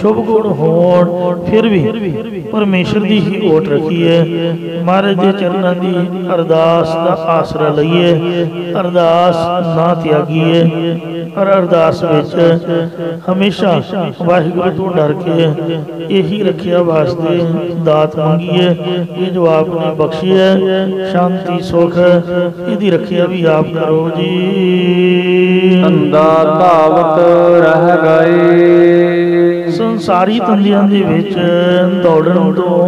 ਸ਼ੁਭ ਗੁਣ ਹੋਣ। ਫਿਰ ਵੀ ਪਰਮੇਸ਼ਰ ਦੀ ਹੀ ਓਟ ਰੱਖੀਏ, ਮਹਾਰਾਜ ਦੇ ਚਰਨਾਂ ਦੀ ਅਰਦਾਸ ਦਾ ਆਸਰਾ ਲਈਏ, ਅਰਦਾਸ ਨਾ ਤਿਆਗੀਏ। ਪਰ ਅਰਦਾਸ ਵਿੱਚ ਹਮੇਸ਼ਾ ਵਾਹਿਗੁਰੂ ਤੋਂ ਡਰ ਕੇ ਇਹੀ ਰੱਖਿਆ ਵਾਸਤੇ ਦਾਤ ਮੰਗੀਏ। ਇਹ ਜੋ ਆਪ ਨੇ ਬਖਸ਼ੀ ਹੈ ਸ਼ਾਂਤੀ ਸੁਖ, ਇਹਦੀ ਰੱਖਿਆ ਵੀ ਆਪ ਕਰੋ ਜੀ। ਧੰਦਾ ਧਾਵਤ ਰਹਿ ਗਏ। ਸੰਸਾਰੀ ਧੰਦਿਆਂ ਦੇ ਵਿੱਚ ਦੌੜਨ ਤੋਂ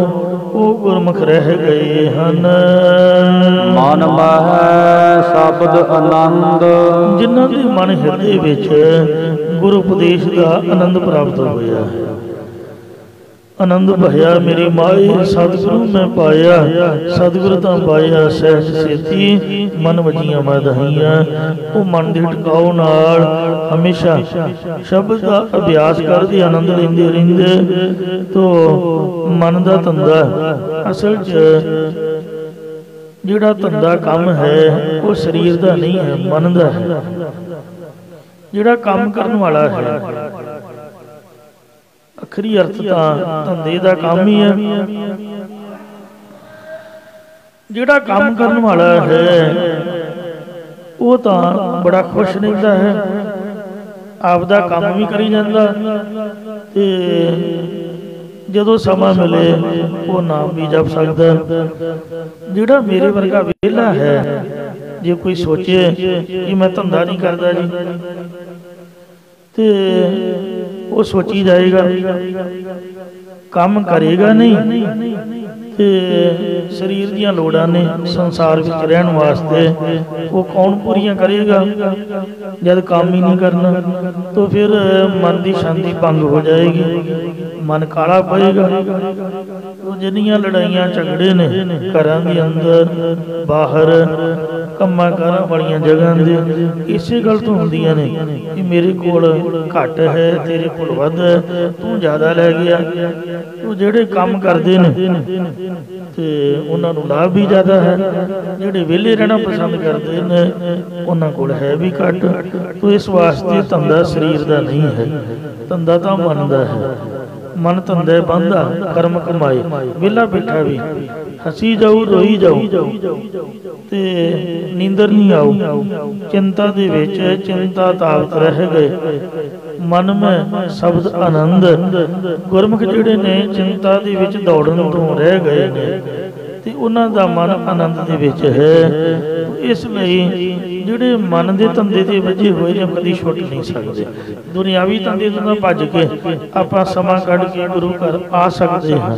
ਉਹ ਗੁਰਮੁਖ ਰਹਿ ਗਏ ਹਨ। ਮਨ ਮਹਿ ਸ਼ਬਦ ਆਨੰਦ। ਜਿਨ੍ਹਾਂ ਦੇ ਮਨ ਹਿਰਦੇ ਵਿੱਚ ਗੁਰੂ ਉਪਦੇਸ਼ ਦਾ ਆਨੰਦ ਪ੍ਰਾਪਤ ਹੋਇਆ ਹੈ। ਆਨੰਦ ਭਇਆ ਮੇਰੀ ਮਾਏ ਸਤਿਗੁਰੂ ਮੈਂ ਪਾਇਆ, ਸਤਿਗੁਰੂ ਤਾਂ ਪਾਇਆ ਸਹਿਜ ਸੇਤੀ, ਮਨ ਵਜੀਆਂ ਮਧਾਈਆਂ। ਉਹ ਮਨ ਦੇ ਟਿਕਾਉ ਨਾਲ ਹਮੇਸ਼ਾ ਸ਼ਬਦ ਦਾ ਅਭਿਆਸ ਕਰਦੇ, ਆਨੰਦ ਲੈਂਦੇ ਰਹਿੰਦੇ। ਤੋ ਮਨ ਦਾ ਧੰਦਾ ਅਸਲ 'ਚ ਜਿਹੜਾ ਧੰਦਾ ਕੰਮ ਹੈ ਉਹ ਸਰੀਰ ਦਾ ਨਹੀਂ ਹੈ, ਮਨ ਦਾ ਹੈ। ਜਿਹੜਾ ਕੰਮ ਕਰਨ ਵਾਲਾ ਹੈ, ਅਖਰੀ ਅਰਥ ਤਾਂ ਧੰਦੇ ਦਾ ਕੰਮ ਹੀ ਹੈ। ਜਿਹੜਾ ਕੰਮ ਕਰਨ ਵਾਲਾ ਹੈ ਉਹ ਤਾਂ ਬੜਾ ਖੁਸ਼ ਰਹਿੰਦਾ ਹੈ, ਆਪਦਾ ਕੰਮ ਵੀ ਕਰੀ ਜਾਂਦਾ ਤੇ ਜਦੋਂ ਸਮਾਂ ਮਿਲੇ ਉਹ ਨਾਮ ਵੀ ਜਪ ਸਕਦਾ। ਜਿਹੜਾ ਮੇਰੇ ਵਰਗਾ ਵਿਹਲਾ ਹੈ, ਜੇ ਕੋਈ ਸੋਚੇ ਕਿ ਮੈਂ ਧੰਦਾ ਨਹੀਂ ਕਰਦਾ ਜੀ, ਤੇ ਉਹ ਸੋਚੀ ਜਾਏਗਾ ਕੰਮ ਕਰੇਗਾ ਨਹੀਂ ਤੇ ਸਰੀਰ ਦੀਆਂ ਲੋੜਾਂ ਨੇ ਸੰਸਾਰ ਵਿੱਚ ਰਹਿਣ ਵਾਸਤੇ ਉਹ ਕੌਣ ਪੂਰੀਆਂ ਕਰੇਗਾ ਜਦ ਕੰਮ ਹੀ ਨਹੀਂ ਕਰਨਾ। ਤਾਂ ਫਿਰ ਮਨ ਦੀ ਸ਼ਾਂਤੀ ਭੰਗ ਹੋ ਜਾਏਗੀ, ਮਨ ਕਾਲਾ ਪਏਗਾ। ਉਹ ਜਿੰਨੀਆਂ ਲੜਾਈਆਂ ਝਗੜੇ ਨੇ ਘਰਾਂ ਦੇ ਅੰਦਰ ਬਾਹਰ ਕੰਮਾਂ ਕਾਰਾਂ ਵਾਲੀਆਂ ਜਗ੍ਹਾ ਦੇ, ਇਸੇ ਗੱਲ ਤੋਂ ਹੁੰਦੀਆਂ ਨੇ ਕਿ ਮੇਰੇ ਕੋਲ ਘੱਟ ਹੈ, ਤੇਰੇ ਕੋਲ ਵੱਧ ਹੈ, ਤੂੰ ਜ਼ਿਆਦਾ ਲੈ ਗਿਆ। ਉਹ ਜਿਹੜੇ ਕੰਮ ਕਰਦੇ ਨੇ ਤੇ ਉਹਨਾਂ ਨੂੰ ਲਾਭ ਵੀ ਜ਼ਿਆਦਾ ਹੈ, ਜਿਹੜੇ ਵਿਹਲੇ ਰਹਿਣਾ ਪਸੰਦ ਕਰਦੇ ਨੇ ਉਹਨਾਂ ਕੋਲ ਹੈ ਵੀ ਘੱਟ। ਤੋ ਇਸ ਵਾਸਤੇ ਧੰਦਾ ਸਰੀਰ ਦਾ ਨਹੀਂ ਹੈ, ਧੰਦਾ ਤਾਂ ਮਨ ਦਾ ਹੈ। ਮਨ ਧੰਦੇ ਬੰਦਾ ਕਰਮ ਕਮਾਏ, ਵਿਹਲਾ ਬੈਠਾ ਵੀ ਹਸੀ ਜਾਊ ਰੋਈ ਜਾਊ ਤੇ ਨੀਂਦਰ ਨਹੀਂ ਆਊ। ਚਿੰਤਾ ਦੇ ਵਿੱਚ ਚਿੰਤਾ ਤਾਵਤ ਰਹਿ ਗਏ ਮਨ ਮੈਂ ਸ਼ਬਦ ਆਨੰਦ। ਗੁਰਮੁਖ ਜਿਹੜੇ ਨੇ ਚਿੰਤਾ ਦੇ ਵਿੱਚ ਦੌੜਨ ਤੋਂ ਰਹਿ ਗਏ ਨੇ ਤੇ ਉਹਨਾਂ ਦਾ ਮਨ ਆਨੰਦ ਦੇ ਵਿੱਚ ਹੈ। ਇਸ ਲਈ ਜਿਹੜੇ ਮਨ ਦੇ ਧੰਦੇ ਤੇ ਵੱਜੇ ਹੋਏ ਨੇ ਕਦੀ ਛੁੱਟ ਨਹੀਂ ਸਕਦੇ। ਦੁਨਿਆਵੀ ਧੰਦੇ ਤੋਂ ਤਾਂ ਭੱਜ ਕੇ ਆਪਾਂ ਸਮਾਂ ਕੱਢ ਕੇ ਗੁਰੂ ਘਰ ਆ ਸਕਦੇ ਹਾਂ,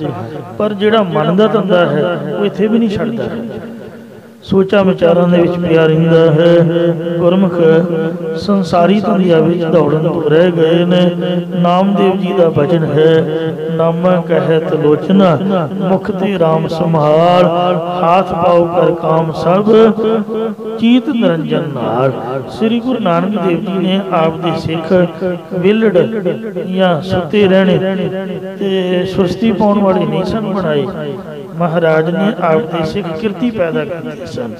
ਪਰ ਜਿਹੜਾ ਮਨ ਦਾ ਧੰਦਾ ਹੈ ਉਹ ਇੱਥੇ ਵੀ ਨਹੀਂ ਛੱਡਦਾ, ਸੋਚਾਂ ਵਿਚਾਰਾਂ ਦੇ ਵਿੱਚ ਪਿਆ ਰਹਿੰਦਾ ਹੈ। ਗੁਰਮੁਖ ਸੰਸਾਰੀ ਧੰਦਿਆਂ ਵਿੱਚ ਦੌੜਨ ਤੋਂ ਰਹਿ ਗਏ ਨੇ। ਨਾਮਦੇਵ ਜੀ ਦਾ ਬਚਨ ਹੈ, ਨਾਮਾ ਕਹਿਤ ਲੋਚਨਾ ਮੁਖ ਤੇ ਰਾਮ ਸੰਭਾਲ। ਹਾਥ ਪਾਉ ਕਰ ਕਾਮ ਸਭ ਚੀਤ ਨਿਰੰਜਨ ਨਾਲ। ਸ੍ਰੀ ਗੁਰੂ ਨਾਨਕ ਦੇਵ ਜੀ ਨੇ ਆਪ ਦੇ ਸਿੱਖ ਵਿਲੜ ਜਾਂ ਸੁੱਤੇ ਰਹਿਣੇ ਤੇ ਸੁਸਤੀ ਪਾਉਣ ਵਾਲੇ ਨਹੀਂ ਸਨ ਬਣਾਏ। ਮਹਾਰਾਜ ਨੇ ਆਪ ਦੇ ਸਿੱਖ ਕਿਰਤੀ ਪੈਦਾ ਕੀਤੇ ਸਨ।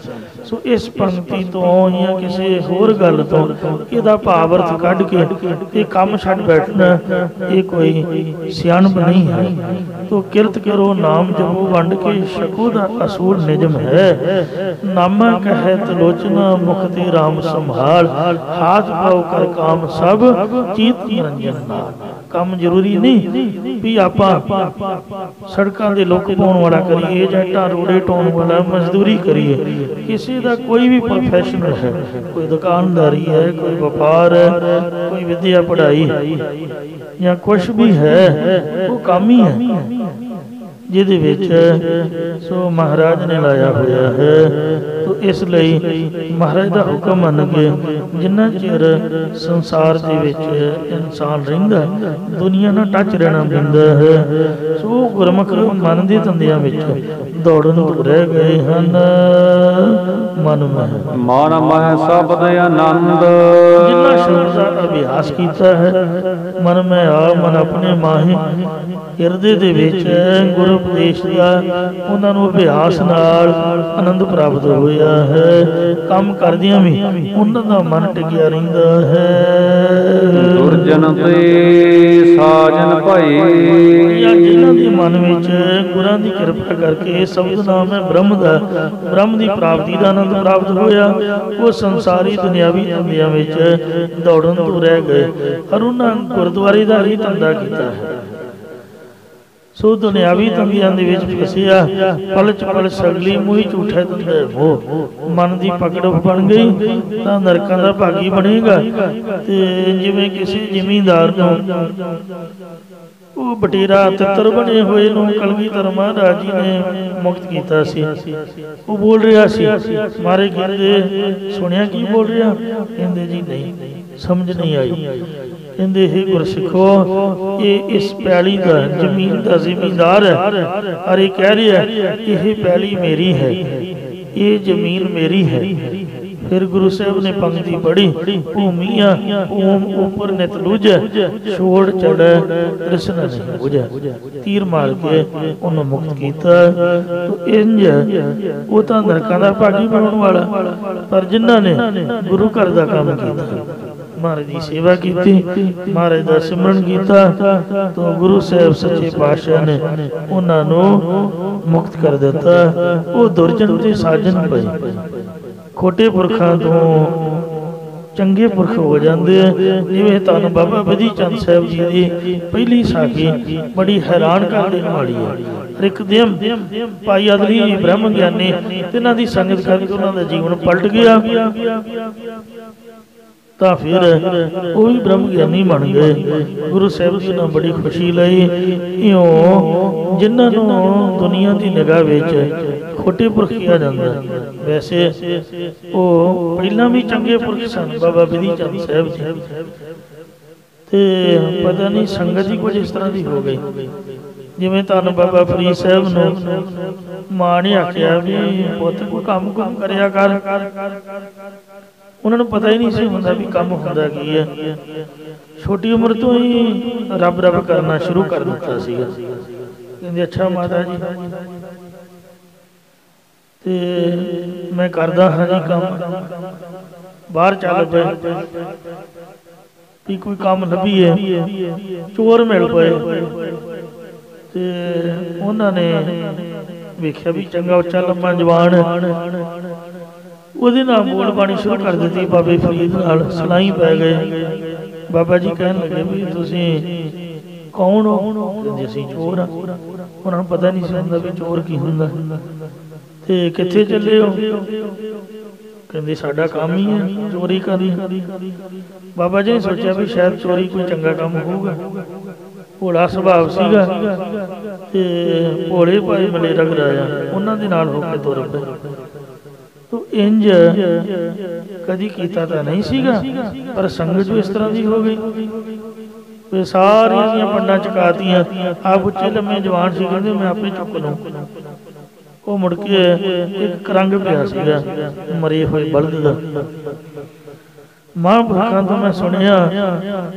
ਸੋ ਇਸ ਪੰਕਤੀ ਤੋਂ ਜਾਂ ਕਿਸੇ ਹੋਰ ਗੱਲ ਤੋਂ ਇਹਦਾ ਭਾਵ ਅਰਥ ਕੱਢ ਕੇ ਇਹ ਕੰਮ ਛੱਡ ਬੈਠਣਾ ਇਹ ਕੋਈ ਸਿਆਣਪ ਨਹੀਂ ਹੈ। ਤੋ ਕਿਰਤ ਕਰੋ ਨਾਮ ਜਪੋ ਵੰਡ ਕੇ ਛਕੋ ਦਾ ਅਸੂਲ ਨਿਜਮ ਹੈ। ਨਾਮਾ ਕਹਿਤ ਲੋਚਨਾ ਮੁਖ ਤੇ ਰਾਮ ਸੰਭਾਲ। ਹਾਥ ਪਾਉ ਕਰ ਕਾਮ ਸਭ ਚੀਤ ਨਿਰੰਜਨ ਨਾਲ। ਕੰਮ ਜ਼ਰੂਰੀ ਨਹੀਂ ਵੀ ਆਪਾਂ ਸੜਕਾਂ ਦੇ ਲੁੱਕ ਪਾਉਣ ਵਾਲਾ ਕਰੀਏ ਜਾਂ ਇੱਟਾਂ ਰੋੜੇ ਢੋਣ ਵਾਲਾ ਮਜ਼ਦੂਰੀ ਕਰੀਏ। ਕਿਸੇ ਦਾ ਕੋਈ ਵੀ ਪ੍ਰੋਫੈਸ਼ਨਲ ਹੈ, ਕੋਈ ਦੁਕਾਨਦਾਰੀ ਹੈ, ਕੋਈ ਵਪਾਰ ਹੈ, ਕੋਈ ਵਿਦਿਆ ਪੜ੍ਹਾਈ ਜਾਂ ਕੁਛ ਵੀ ਹੈ, ਉਹ ਕੰਮ ਹੀ ਹੈ ਜਿਹਦੇ ਵਿੱਚ ਸੋ ਮਹਾਰਾਜ ਨੇ ਲਾਇਆ ਹੋਇਆ ਹੈ। ਤੋ ਇਸ ਲਈ ਮਹਾਰਾਜ ਦਾ ਹੁਕਮ ਮੰਨ ਕੇ ਜਿੰਨਾ ਚਿਰ ਸੰਸਾਰ ਦੇ ਵਿੱਚ ਇਨਸਾਨ ਰਹਿੰਦਾ ਦੁਨੀਆ ਨਾਲ ਟੱਚ ਰਹਿਣਾ ਪੈਂਦਾ ਹੈ। ਸੋ ਗੁਰਮੁਖ ਮਨ ਦੇ ਧੰਦਿਆਂ ਵਿੱਚ ਦੌੜਨ ਤੋਂ ਰਹਿ ਗਏ ਹਨ। ਮਨ ਮਹਿ ਸ਼ਬਦ ਆਨੰਦ। ਜਿੰਨਾ ਸ਼ਬਦ ਦਾ ਅਭਿਆਸ ਕੀਤਾ ਹੈ, ਮਨ ਮੈਂ ਆ ਮਨ ਆਪਣੇ ਮਾਹੇ ਹਿਰਦੇ ਦੇ ਵਿੱਚ ਗੁਰੂ ਉਪਦੇਸ਼ ਦਾ ਉਹਨਾਂ ਨੂੰ ਅਭਿਆਸ ਨਾਲ ਆਨੰਦ ਪ੍ਰਾਪਤ ਹੋਇਆ ਹੈ। ਕੰਮ ਕਰਦਿਆਂ ਵੀ ਉਹਨਾਂ ਦਾ ਮਨ ਟਿਕਿਆ ਰਹਿੰਦਾ ਹੈ। ਦੁਰਜਨ ਤੇ ਸਾਜਨ ਭਾਈ। ਜਿਨ੍ਹਾਂ ਦੇ ਮਨ ਵਿੱਚ ਗੁਰਾਂ ਦੀ ਕਿਰਪਾ ਕਰਕੇ ਸ਼ਬਦ ਨਾਮ ਹੈ ਬ੍ਰਹਮ ਦਾ, ਬ੍ਰਹਮ ਦੀ ਪ੍ਰਾਪਤੀ ਦਾ ਆਨੰਦ ਪ੍ਰਾਪਤ ਹੋਇਆ, ਉਹ ਸੰਸਾਰੀ ਦੁਨਿਆਵੀ ਧੰਦਿਆਂ ਵਿੱਚ ਦੌੜਨ ਤੋਂ ਰਹਿ ਗਏ ਔਰ ਉਹਨਾਂ ਗੁਰਦੁਆਰੇ ਦਾ ਹੀ ਧੰਦਾ ਕੀਤਾ ਹੈ। ਸੋ ਦੁਨਿਆਵੀ ਧੰਦਿਆਂ ਦੇ ਵਿੱਚ ਫਸਿਆ ਪਲਚ ਪਲਚ ਸਗਲੀ ਮੂੰਹ ਝੂਠੇ ਧੰਦੇ ਮੋਹ ਮਨ ਦੀ ਪਕੜ ਬਣ ਗਈ ਤਾਂ ਨਰਕਾਂ ਦਾ ਭਾਗੀ ਬਣੇਗਾ। ਤੇ ਜਿਵੇਂ ਕਿਸੇ ਜ਼ਿਮੀਂਦਾਰ ਨੂੰ ਉਹ ਬਟੇਰਾ ਤਿੱਤਰ ਬਣੇ ਹੋਏ ਨੂੰ ਕਲਗੀਧਰ ਮਹਾਰਾਜ ਜੀ ਨੇ ਮੁਕਤ ਕੀਤਾ ਸੀ। ਉਹ ਬੋਲ ਰਿਹਾ ਸੀ, ਮਾਰੇ ਕਹਿੰਦੇ ਸੁਣਿਆ ਕੀ ਬੋਲ ਰਿਹਾ? ਕਹਿੰਦੇ ਜੀ ਨਹੀਂ ਸਮਝ ਨਹੀਂ ਆਈ। ਕਹਿੰਦੇ ਇਹ ਗੁਰਸਿੱਖੋ ਇਹ ਇਸ ਪੈਲੀ ਦਾ ਜ਼ਮੀਨ ਦਾ ਜ਼ਿਮੀਂਦਾਰ ਹੈ ਔਰ ਇਹ ਕਹਿ ਰਿਹਾ ਇਹ ਪੈਲੀ ਮੇਰੀ ਹੈ, ਇਹ ਜ਼ਮੀਨ ਮੇਰੀ ਹੈ। फिर गुरु साहब ने पंक्ति पढ़ी, भूमिया ओम ऊपर नित लूझै, छोड़ चढ़ै कृष्ण नहीं बुझै। तीर मार के उन्होंने मुक्त किया। तो इंज वो तो नरकां दा भागी बनने वाला, पर जिन्हां ने गुरु घर दा काम किया, महाराज की सेवा की, महाराज का सिमरन किया, तो गुरु साहब सच्चे पातशाह ने उन्होंने मुक्त कर दिता। वो दुर्जन ते साजन पे खोटे पुरखों तो चंगे पुरख हो जाते हैं। जिवें धन बाबा विधि चंद साहब जी की पहली साखी बड़ी हैरान कर देने वाली है। एक दिन भाई अदली ब्रह्म ज्ञानी तिन्हां दी संगत करके उन्हां दा जीवन पलट गया, तो फिर वो भी ब्रह्म ज्ञानी बन गए। गुरु साहब जी ने बड़ी खुशी लई। इं जिन्होंने दुनिया की निगाह विच खोटे पुरख किया जाता, वैसे वो पहला भी चंगे पुरख सन बाबा विधि चंद साहब जी। ते पता नहीं संगत ही कुछ इस तरह की हो गई, जिवें धन बाबा फरीद साहब ने मां ने आख्या भी पुत कोई काम कुम करिया कर, उन्होंने पता ही नहीं सी हुंदा भी काम हुंदा की है। छोटी उम्र तो ही रब रब करना शुरू कर दिता सीगा। कहंदे अच्छा माता जी ते मैं करदा हां जी काम, बाहर चल पे भी कोई काम लभीए, चोर मिल पे ते उन्होंने वेख्या भी चंगा उच्चा लम्मा जवान ਉਹਦੇ ਨਾਲ ਬੋਲ ਬਾਣੀ ਸ਼ੁਰੂ ਕਰ ਦਿੱਤੀ। ਬਾਬੇ ਫਰੀਦ ਨਾਲ ਸਲਾਈ ਪੈ ਗਏ। ਬਾਬਾ ਜੀ ਕਹਿਣ ਲੱਗੇ ਵੀ ਤੁਸੀਂ ਕੌਣ ਹੋ? ਕਹਿੰਦੇ ਅਸੀਂ ਚੋਰ ਹਾਂ। ਉਹਨਾਂ ਨੂੰ ਪਤਾ ਨਹੀਂ ਸੀ ਹੁੰਦਾ ਵੀ ਚੋਰ ਕੀ ਹੁੰਦਾ। ਤੇ ਕਿੱਥੇ ਚੱਲੇ ਹੋ? ਕਹਿੰਦੇ ਸਾਡਾ ਕੰਮ ਹੀ ਹੈ ਚੋਰੀ ਕਰਨੀ। ਬਾਬਾ ਜੀ ਨੇ ਸੋਚਿਆ ਵੀ ਸ਼ਾਇਦ ਚੋਰੀ ਕੋਈ ਚੰਗਾ ਕੰਮ ਹੋਊਗਾ। ਭੋਲਾ ਸੁਭਾਅ ਸੀਗਾ ਤੇ ਭੋਲੇ ਭਾਈ ਮਲੇਰਾ ਗਰਾਇਆ ਉਹਨਾਂ ਦੇ ਨਾਲ ਹੋ ਕੇ ਤੁਰ ਪਏ। ਤੋ ਇੰਜ ਕਦੀ ਕੀਤਾ ਤਾਂ ਨਹੀਂ ਸੀਗਾ, ਪਰ ਸੰਗਤ ਜੋ ਇਸ ਤਰ੍ਹਾਂ ਦੀ ਹੋ ਗਈ ਸਾਰੀਆਂ ਦੀਆਂ ਪੰਡਾਂ ਚੁਕਾਤੀਆਂ। ਆਪ ਉੱਚੇ ਲੰਮੇ ਜਵਾਨ ਸੀ, ਕਹਿੰਦੇ ਮੈਂ ਆਪੇ ਚੁੱਕ ਲਊਂ। ਉਹ ਮੁੜ ਕੇ ਇੱਕ ਕਰੰਗ ਪਿਆ ਸੀਗਾ ਮਰੇ ਹੋਏ ਬਲਦ ਦਾ। ਮਹਾਂਪੁਰਖਾਂ ਤੋਂ ਮੈਂ ਸੁਣਿਆ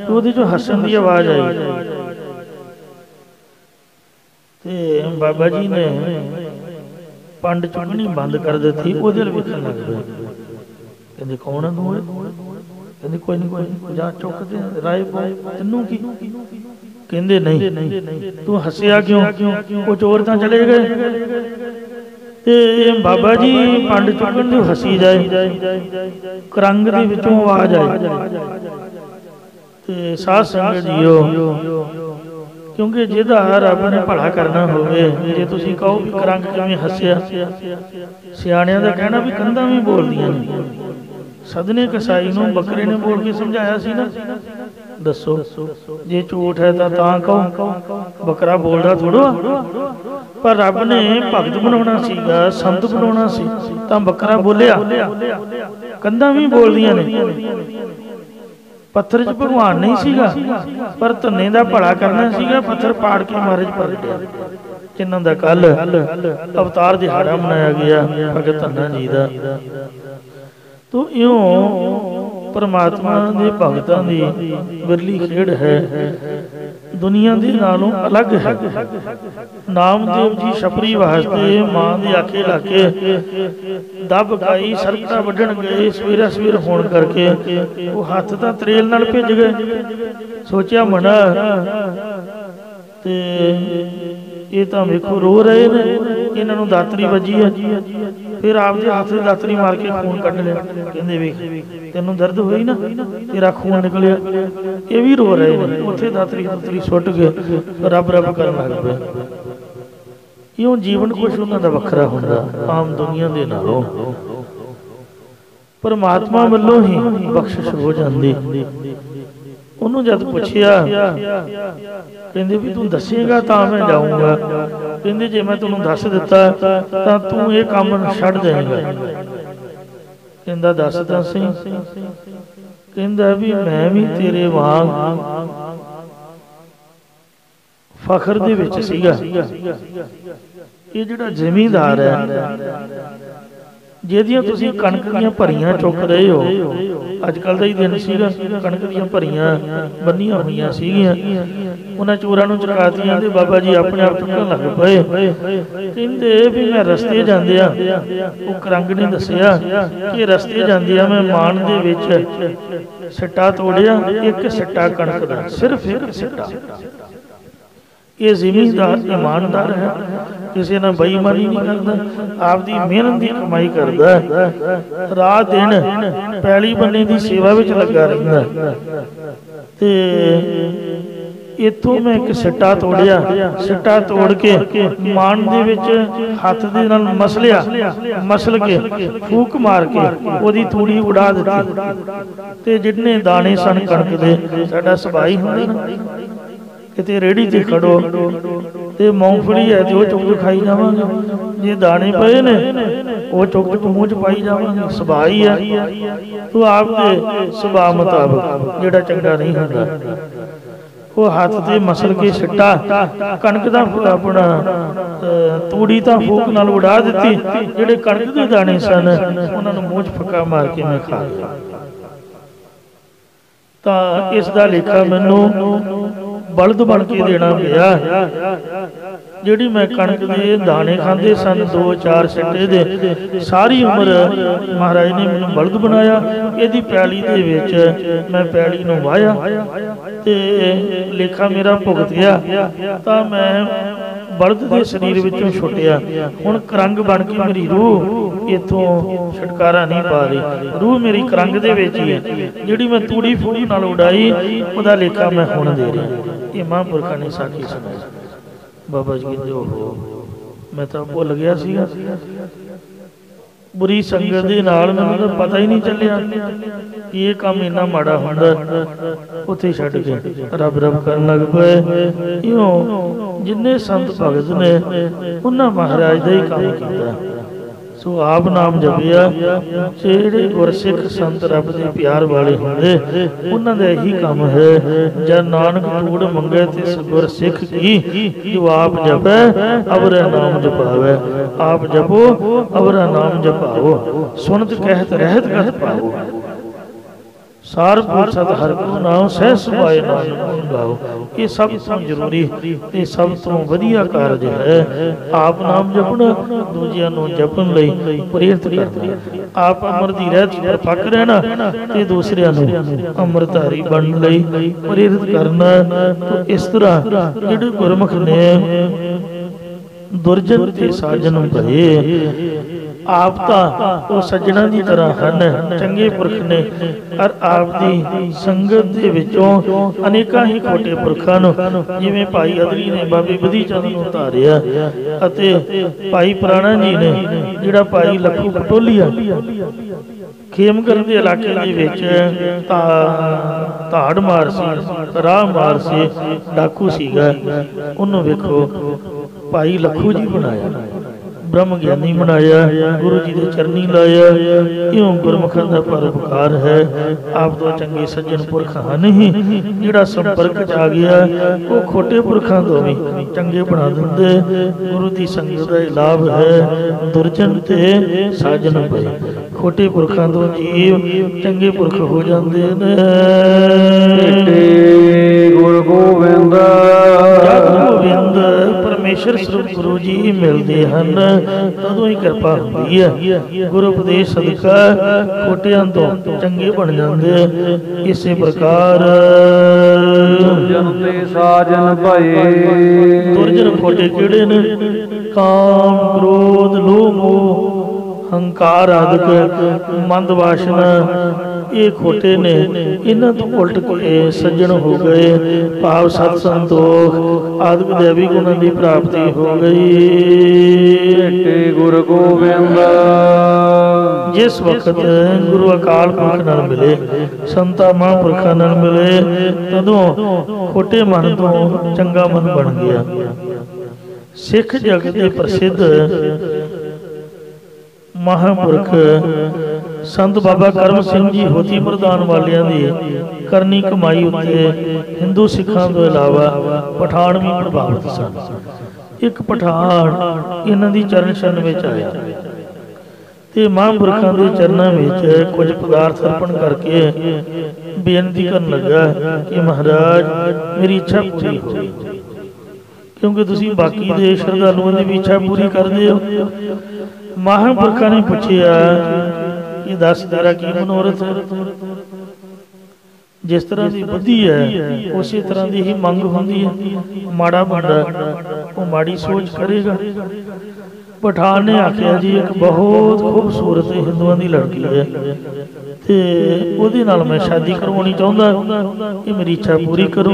ਉਹਦੇ ਚੋਂ ਹੱਸਣ ਦੀ ਆਵਾਜ਼ ਆਈ ਤੇ ਬਾਬਾ ਜੀ ਨੇ ਪੰਡ ਚੁੱਕਣੀ ਬੰਦ ਕਰ ਦਿੱਤੀ। ਉਹਦੇ ਵੱਲ ਵੇਖਣ ਲੱਗ ਪਏ। ਕਹਿੰਦੇ ਕੌਣ ਆ ਤੂੰ? ਕਹਿੰਦੇ ਕੋਈ ਨਹੀਂ ਜਾ ਚੁੱਕ ਦੇ ਰਾਏ ਤੈਨੂੰ ਕੀ? ਕਹਿੰਦੇ ਨਹੀਂ। ਤੂੰ ਹੱਸਿਆ ਕਿਉਂ? ਉਹ ਚੋਰ ਤਾਂ ਚਲੇ ਗਏ। ਤੇ ਬਾਬਾ ਜੀ ਪੰਡ ਚੁੱਕਣ ਦੀ ਹੱਸੀ ਜਾਏ, ਕਰੰਗ ਦੇ ਵਿੱਚੋਂ ਆਵਾਜ਼ ਆਈ ਤੇ ਸਾਧ ਸੰਗਤ ਜੀਓ, ਕਿਉਂਕਿ ਜਿਹਦਾ ਰੱਬ ਨੇ ਭਲਾ ਕਰਨਾ ਹੋਵੇ, ਜੇ ਤੁਸੀਂ ਕਹੋ ਵੀ ਕਰੰਗ ਕਿਵੇਂ ਹੱਸਿਆ, ਸਿਆਣਿਆਂ ਦਾ ਕਹਿਣਾ ਵੀ ਕੰਧਾਂ ਵੀ ਬੋਲਦੀਆਂ ਨੇ। ਸਦਨੇ ਕਸਾਈ ਨੂੰ ਬੱਕਰੇ ਨੇ ਬੋਲ ਕੇ ਸਮਝਾਇਆ ਸੀ ਨਾ। ਦੱਸੋ ਜੇ ਝੂਠ ਹੈ ਤਾਂ ਕਹੋ, ਬੱਕਰਾ ਬੋਲਦਾ ਥੋੜ੍ਹਾ। ਪਰ ਰੱਬ ਨੇ ਭਗਤ ਬਣਾਉਣਾ ਸੀਗਾ, ਸੰਤ ਬਣਾਉਣਾ ਸੀ ਤਾਂ ਬੱਕਰਾ ਬੋਲਿਆ। ਕੰਧਾਂ ਵੀ ਬੋਲਦੀਆਂ ਨੇ। ਪੱਥਰ 'ਚ ਭਗਵਾਨ ਨਹੀਂ ਸੀਗਾ, ਪਰ ਧੰਨੇ ਦਾ ਭਲਾ ਕਰਨਾ ਸੀਗਾ। ਪੱਥਰ ਪਾੜ ਕੇ ਮਹਾਰਾਜ ਪ੍ਰਗਟਿਆ, ਜਿਨ੍ਹਾਂ ਦਾ ਕੱਲ ਅਵਤਾਰ ਦਿਹਾੜਾ ਮਨਾਇਆ ਗਿਆ ਭਗਤ ਧੰਨਾ ਜੀ ਦਾ। ਤੋ ਇਉਂ ਪਰਮਾਤਮਾ ਦੇ ਭਗਤਾਂ ਦੀ ਵਿਰਲੀ ਖੇਡ ਹੈ, ਦੁਨੀਆ ਦੇ ਨਾਲੋਂ ਅਲੱਗ ਹੈ। ਨਾਮਦੇਵ ਜੀ ਛਪਰੀ ਵਾਸਤੇ ਮਾਂ ਦੇ ਆਖੇ ਲਾ ਕੇ ਦੱਬ ਗਾਈ ਸਰਕਾ ਵੱਢਣ ਗਏ। ਸਵੇਰਾ ਸਵੇਰ ਹੋਣ ਕਰਕੇ ਉਹ ਹੱਥ ਤਾਂ ਤਰੇਲ ਨਾਲ ਭਿੱਜ ਗਏ। ਸੋਚਿਆ ਮਨਾ ਤੇ ਇਹ ਤਾਂ ਵੇਖੋ ਰੋ ਰਹੇ ਨੇ, ਇਹਨਾਂ ਨੂੰ ਦਾਤਰੀ ਵੱਜੀ ਹੈ। ਫਿਰ ਆਪਦੇ ਹੱਥ ਦੀ ਦਾਤਰੀ ਮਾਰ ਕੇ ਖੂਨ ਕੱਢ ਲਿਆ। ਕਹਿੰਦੇ ਵੇਖ ਤੈਨੂੰ ਦਰਦ ਹੋਈ ਨਾ, ਤੇਰਾ ਖੂਨ ਨਿਕਲਿਆ। ਇਹ ਵੀ ਰੋ ਰਹੇ ਨੇ। ਉੱਥੇ ਦਾਤਰੀ ਸੁੱਟ ਕੇ ਰੱਬ ਰੱਬ ਕਰਨ ਲੱਗ ਪਏ। ਇਉਂ ਜੀਵਨ ਕੁਛ ਉਹਨਾਂ ਦਾ ਵੱਖਰਾ ਹੁੰਦਾ ਆਮ ਦੁਨੀਆ ਦੇ ਨਾਲੋਂ। ਪਰਮਾਤਮਾ ਵੱਲੋਂ ਹੀ ਬਖਸ਼ਿਸ਼ ਹੋ ਜਾਂਦੀ। ਉਹਨੂੰ ਜਦ ਪੁੱਛਿਆ, ਕਹਿੰਦੇ ਵੀ ਤੂੰ ਦੱਸੇਗਾ ਤਾਂ ਮੈਂ ਜਾਊਂਗਾ। ਕਹਿੰਦੇ ਜੇ ਮੈਂ ਤੈਨੂੰ ਦੱਸ ਦਿੱਤਾ ਤਾਂ ਤੂੰ ਇਹ ਕੰਮ ਛੱਡ ਦੇਵੇਂਗਾ। ਕਹਿੰਦਾ ਦੱਸ ਤਾਂ ਸਹੀ। ਕਹਿੰਦਾ ਵੀ ਮੈਂ ਵੀ ਤੇਰੇ ਵਾਂਗ ਫਖਰ ਦੇ ਵਿੱਚ ਸੀਗਾ। ਇਹ ਜਿਹੜਾ ਜ਼ਿਮੀਂਦਾਰ ਹੈ, ਜਿਹਦੀਆਂ ਤੁਸੀਂ ਕਣਕ ਦੀਆਂ ਭਰੀਆਂ ਚੁੱਕ ਰਹੇ ਹੋ, ਅੱਜ ਕੱਲ ਦਾ ਹੀ ਦਿਨ ਸੀਗਾ, ਕਣਕ ਦੀਆਂ ਭਰੀਆਂ ਬੰਨੀਆਂ ਹੋਈਆਂ ਸੀਗੀਆਂ, ਉਹਨਾਂ ਚੋਰਾਂ ਨੂੰ ਚੁਕਾਤੀਆਂ ਤੇ ਬਾਬਾ ਜੀ ਆਪਣੇ ਆਪ ਚੁੱਕਣ ਲੱਗ ਪਏ। ਕਹਿੰਦੇ ਵੀ ਮੈਂ ਰਸਤੇ ਜਾਂਦਿਆਂ, ਉਹ ਕਰੰਗ ਨੇ ਦੱਸਿਆ ਕਿ ਰਸਤੇ ਜਾਂਦਿਆਂ ਮੈਂ ਮਾਣ ਦੇ ਵਿੱਚ ਸਿੱਟਾ ਤੋੜਿਆ, ਇੱਕ ਸਿੱਟਾ ਕਣਕ ਦਾ, ਸਿਰਫ ਇੱਕ ਸਿੱਟਾ। ਇਹ ਜ਼ਿਮੀਂਦਾਰ ਇਮਾਨਦਾਰ ਹੈ, ਕਿਸੇ ਨਾਲ ਬੇਈਮਾਨੀ ਨਹੀਂ ਕਰਦਾ, ਆਪਦੀ ਮਿਹਨਤ ਦੀ ਕਮਾਈ ਕਰਦਾ, ਰਾਤ ਦਿਨ ਪੈਲੀ ਬੰਨੇ ਦੀ ਸੇਵਾ ਵਿੱਚ ਲੱਗਾ ਰਹਿੰਦਾ। ਤੇ ਇੱਥੋਂ ਮੈਂ ਇੱਕ ਸਿੱਟਾ ਤੋੜਿਆ, ਸਿੱਟਾ ਤੋੜ ਕੇ ਮਾਣ ਦੇ ਵਿੱਚ ਹੱਥ ਦੇ ਨਾਲ ਮਸਲ ਕੇ ਫੂਕ ਮਾਰ ਕੇ ਉਹਦੀ ਤੂੜੀ ਉਡਾ ਦਿੱਤੀ। ਤੇ ਜਿੰਨੇ ਦਾਣੇ ਸਨ ਕਣਕ ਦੇ, ਸਾਡਾ ਸਬਾਈ ਹੁੰਦਾ ਨਾ, ਕਿਤੇ ਰੇਹੜੀ ਤੇ ਖੜੋ ਤੇ ਮੂੰਗਫਲੀ ਹੈ ਤੇ ਉਹ ਚੁੱਕ ਖਾਈ ਜਾਵਾਂਗੇ, ਜੇ ਦਾਣੇ ਪਏ ਨੇ ਉਹ ਚੁੱਕ ਮੂੰਹ ਚ ਪਾਈ ਜਾਵਾਂਗੇ। ਸੁਭਾਅ ਹੀ ਹੈ, ਤੂੰ ਆਪ ਦੇ ਸੁਭਾਅ ਮੁਤਾਬਕ ਜਿਹੜਾ ਚੰਗਾ ਨਹੀਂ ਹੁੰਦਾ, ਉਹ ਹੱਥ ਤੇ ਮਸਲ ਕੇ ਸਿੱਟਾ ਕਣਕ ਦਾ ਆਪਣਾ ਤੂੜੀ ਤਾਂ ਫੂਕ ਨਾਲ ਉਡਾ ਦਿੱਤੀ। ਜਿਹੜੇ ਕਣਕ ਦੇ ਦਾਣੇ ਸਨ ਉਹਨਾਂ ਨੂੰ ਮੂੰਹ ਚ ਫੱਕਾ ਮਾਰ ਕੇ ਮੈਂ ਖਾ ਲਿਆ। ਤਾਂ ਇਸ ਦਾ ਲੇਖਾ ਮੈਨੂੰ ਬਲਦ ਬਣ ਕੇ ਦੇਣਾ ਪਿਆ। ਜਿਹੜੀ ਮੈਂ ਕਣਕ ਦੇ ਦਾਣੇ ਖਾਂਦੇ ਸਨ 2-4 ਸਿੱਟੇ ਦੇ, ਸਾਰੀ ਉਮਰ ਮਹਾਰਾਜ ਨੇ ਮੈਨੂੰ ਬਲਦ ਬਣਾਇਆ। ਇਹਦੀ ਪੈਲੀ ਦੇ ਵਿੱਚ ਮੈਂ ਪੈਲੀ ਨੂੰ ਵਾਹਿਆ ਤੇ ਲੇਖਾ ਮੇਰਾ ਭੁਗਤਿਆ। ਤਾਂ ਮੈਂ बलद के शरीर विचों छुटिया, हुण करंग बन के मेरी रूह इथों छुटकारा नहीं पा रही। रूह मेरी करंग दे विच ही है, जिहड़ी मैं तूड़ी फूड़ी नाल उड़ाई उहदा लेखा मैं हुण दे रहा। ये महापुरखा ने साखी सुनाई। बाबा जी कहते हो मैं तो भुल गया सीगा, बुरी संगत दे नाल मैनूं तां पता ही नहीं चलिया कि ये काम इन्ना माड़ा हुंदा। उत्थे छड्ड के रब रब करन लग पए। इउं जिन्ने संत भगत ने उन्हां महाराज दा ही काम कीता। सो आप नाम जपिया, जेड़े गुरसिख संत रब दे प्यार वाले होंदे उन्हां दा यही काम है। जब नानक टूड़ मंगे तिस गुरसिख की, जो आप जपै अवरा नाम जपावे। आप जपो अवरा नाम जपाओ, सुनत कहत रहत गत पाओ। सार पुरसत हर गुरु नाम सह सुभाए नानक गुण गाओ। ये सब तो जरूरी ते सब तो वधिया कारज है। आप नाम जपना, दूजियां नूं जपन लई प्रेरित करना। आप अमर दी रहत परपक रहना ते दूसरियां नूं अमरधारी बनन लई प्रेरित करना। तो इस तरह जिहड़े गुरमुख ने दुरजन ते साजन भये, आप तो सज्जणा की तरह हैं, चंगे पुरख ने। और आप दी संगत दे विचों अनेकां ही खोटे पुरखां नूं, जिवें भाई अदरी ने बाबे बधी चंद नूं धारिया, अते भाई प्राणा जी ने जिहड़ा भाई लखू पटोलिया खेमगढ़ के इलाके दे विच धाड़ मार सी, राह मार से डाकू सीगा, उन्होंने वेखो भाई लखू जी बनाया, ब्रह्म ज्ञानी बनाया, गुरु जी के चरनी लाया। इउं गुरमुखां दा परोपकार है। आप तो चंगे सज्जन पुरख हन ही, जिहड़ा संपर्क च आ गया वो खोटे पुरखां तो भी चंगे बना दिंदे। गुरु की संगत का लाभ है। दुरजन ते साजन भये, खोटे पुरखां तो जीव चंगे पुरख हो जाते ने। गुरु गोविंद गोविंद परमेश्वर स्वरूप गुरु जी मिलते हैं, तदों ही कृपा होती है। गुरु उपदेश सदका खोटियां तो चंगे बन जाते। इसी प्रकार दुर्जन ते साजन भये, दुर्जन खोटे किहड़े ने? काम क्रोध लोभ मोह हंकार आदि मंद वासना, ये खोटे ने। इन्हां तो उल्ट के सज्जन हो गए, भाव सत संतोख आदि दैवी गुणां की प्राप्ति हो गई। गुरु गोविंद जिस वक्त गुरु अकाल पुरख नाल मिले, संता महापुरखां नाल मिले, तदों खोटे मन तो चंगा मन बन गया। सिख जगत के प्रसिद्ध महापुरख संत बाबा करम सिंह जी होती प्रधान वालियां दी करनी कमाई उत्ते हिंदू सिखां तो इलावा पठान भी प्रभावित सन। एक पठान इन्हां दी चरण छन विच आया ते महापुरखां दे चरनां विच कुछ पदार्थ अर्पण करके बेनती करन लगा कि महाराज मेरी इच्छा पूरी हो, क्योंकि तुसीं बाकी दे श्रद्धालुओं दी भी इच्छा पूरी करदे हो। महापुरखा ने पूछा कि दस तेरा की मनोरथ है? जिस तरह की बुद्धि है उस तरह की ही मंग होंदी है। माड़ा बंदा वो माड़ी सोच करेगा। पठान ने आख्या जी एक बहुत खूबसूरत हिंदुओं की लड़की है ते उहदे नाल मैं शादी करवानी चाहुंदा, ये मेरी इच्छा पूरी करो।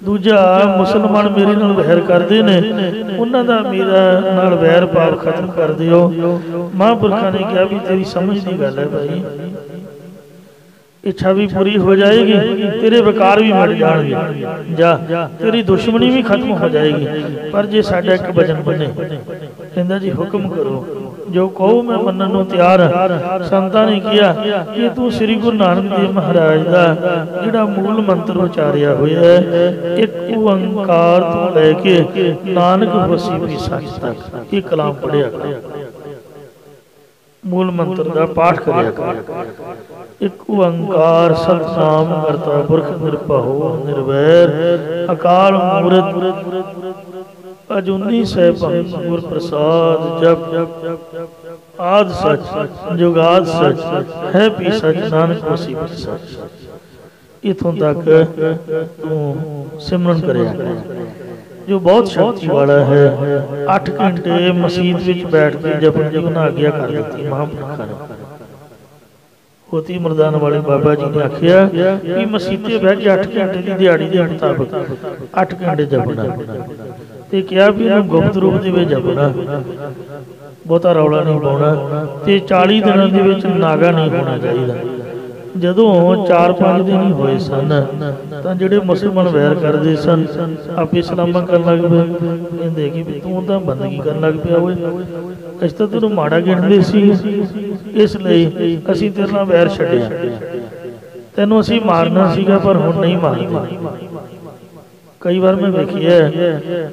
दूजा मुसलमान मेरे नाल वैर करते ने, उन्हां दा मेरा नाल वैर भाव खत्म कर दिओ। महापुरखा ने कहा भी तेरी समझ की गल है भाई, इच्छा भी पूरी हो जाएगी, तेरे विकार भी मिट जाएंगे, जा तेरी दुश्मनी भी खत्म हो जाएगी। पर जे साडा एक वचन बने, कहंदा जी हुक्म करो, जो कहो मैं मनन नूं तैयार हां। संतां ने कहा कि तू श्री गुरु नानक देव महाराज दा जिहड़ा मूल मंत्र उचारिया होया है, एक ओंकार तो लैके नानक होसी भी सच तक, ये कलाम पढ़िया कर, मूल मंत्र का पाठ करिया कर। एक ओंकार सतनाम करता पुरख निरभउ निर्वैर, अकाल मूरत अजूनी सैभं गुर प्रसाद। जप आद सच जुगाद सच है भी सच, नानक होसी भी सच। इथों तक तू सिमरन करिया कर। जो बहुत शक्ति वाला है। 8 घंटे मसीत विच बैठ के जपन जी उन्हें आग्ञा कर दी महापुरखा ने। होती मरदान वाले बाबा जी ने आखिया कि मसीते बह के 8 घंटे की दिहाड़ी के मुताबिक 8 घंटे जपना ते क्या भी इन्हूं गुप्त रूप दे विच जपना, बहुता रौला नहीं पाउणा ते 40 दिनों के विच नागा नहीं होना चाहिए। जदों 4-5 दिन ही होए सन तां जिहड़े मुसलमान वैर करदे सन आपे सलामा करन लग पे, कहंदे कि तूं तां बंदगी करन लग पिया होए, असीं तां तैनूं माड़ा गिणदे सी, इसलिए असीं तेरे नाल वैर छड्डिया, तैनूं असीं मारना सीगा पर हुण नहीं मारदे। कई बार मैं वेखिया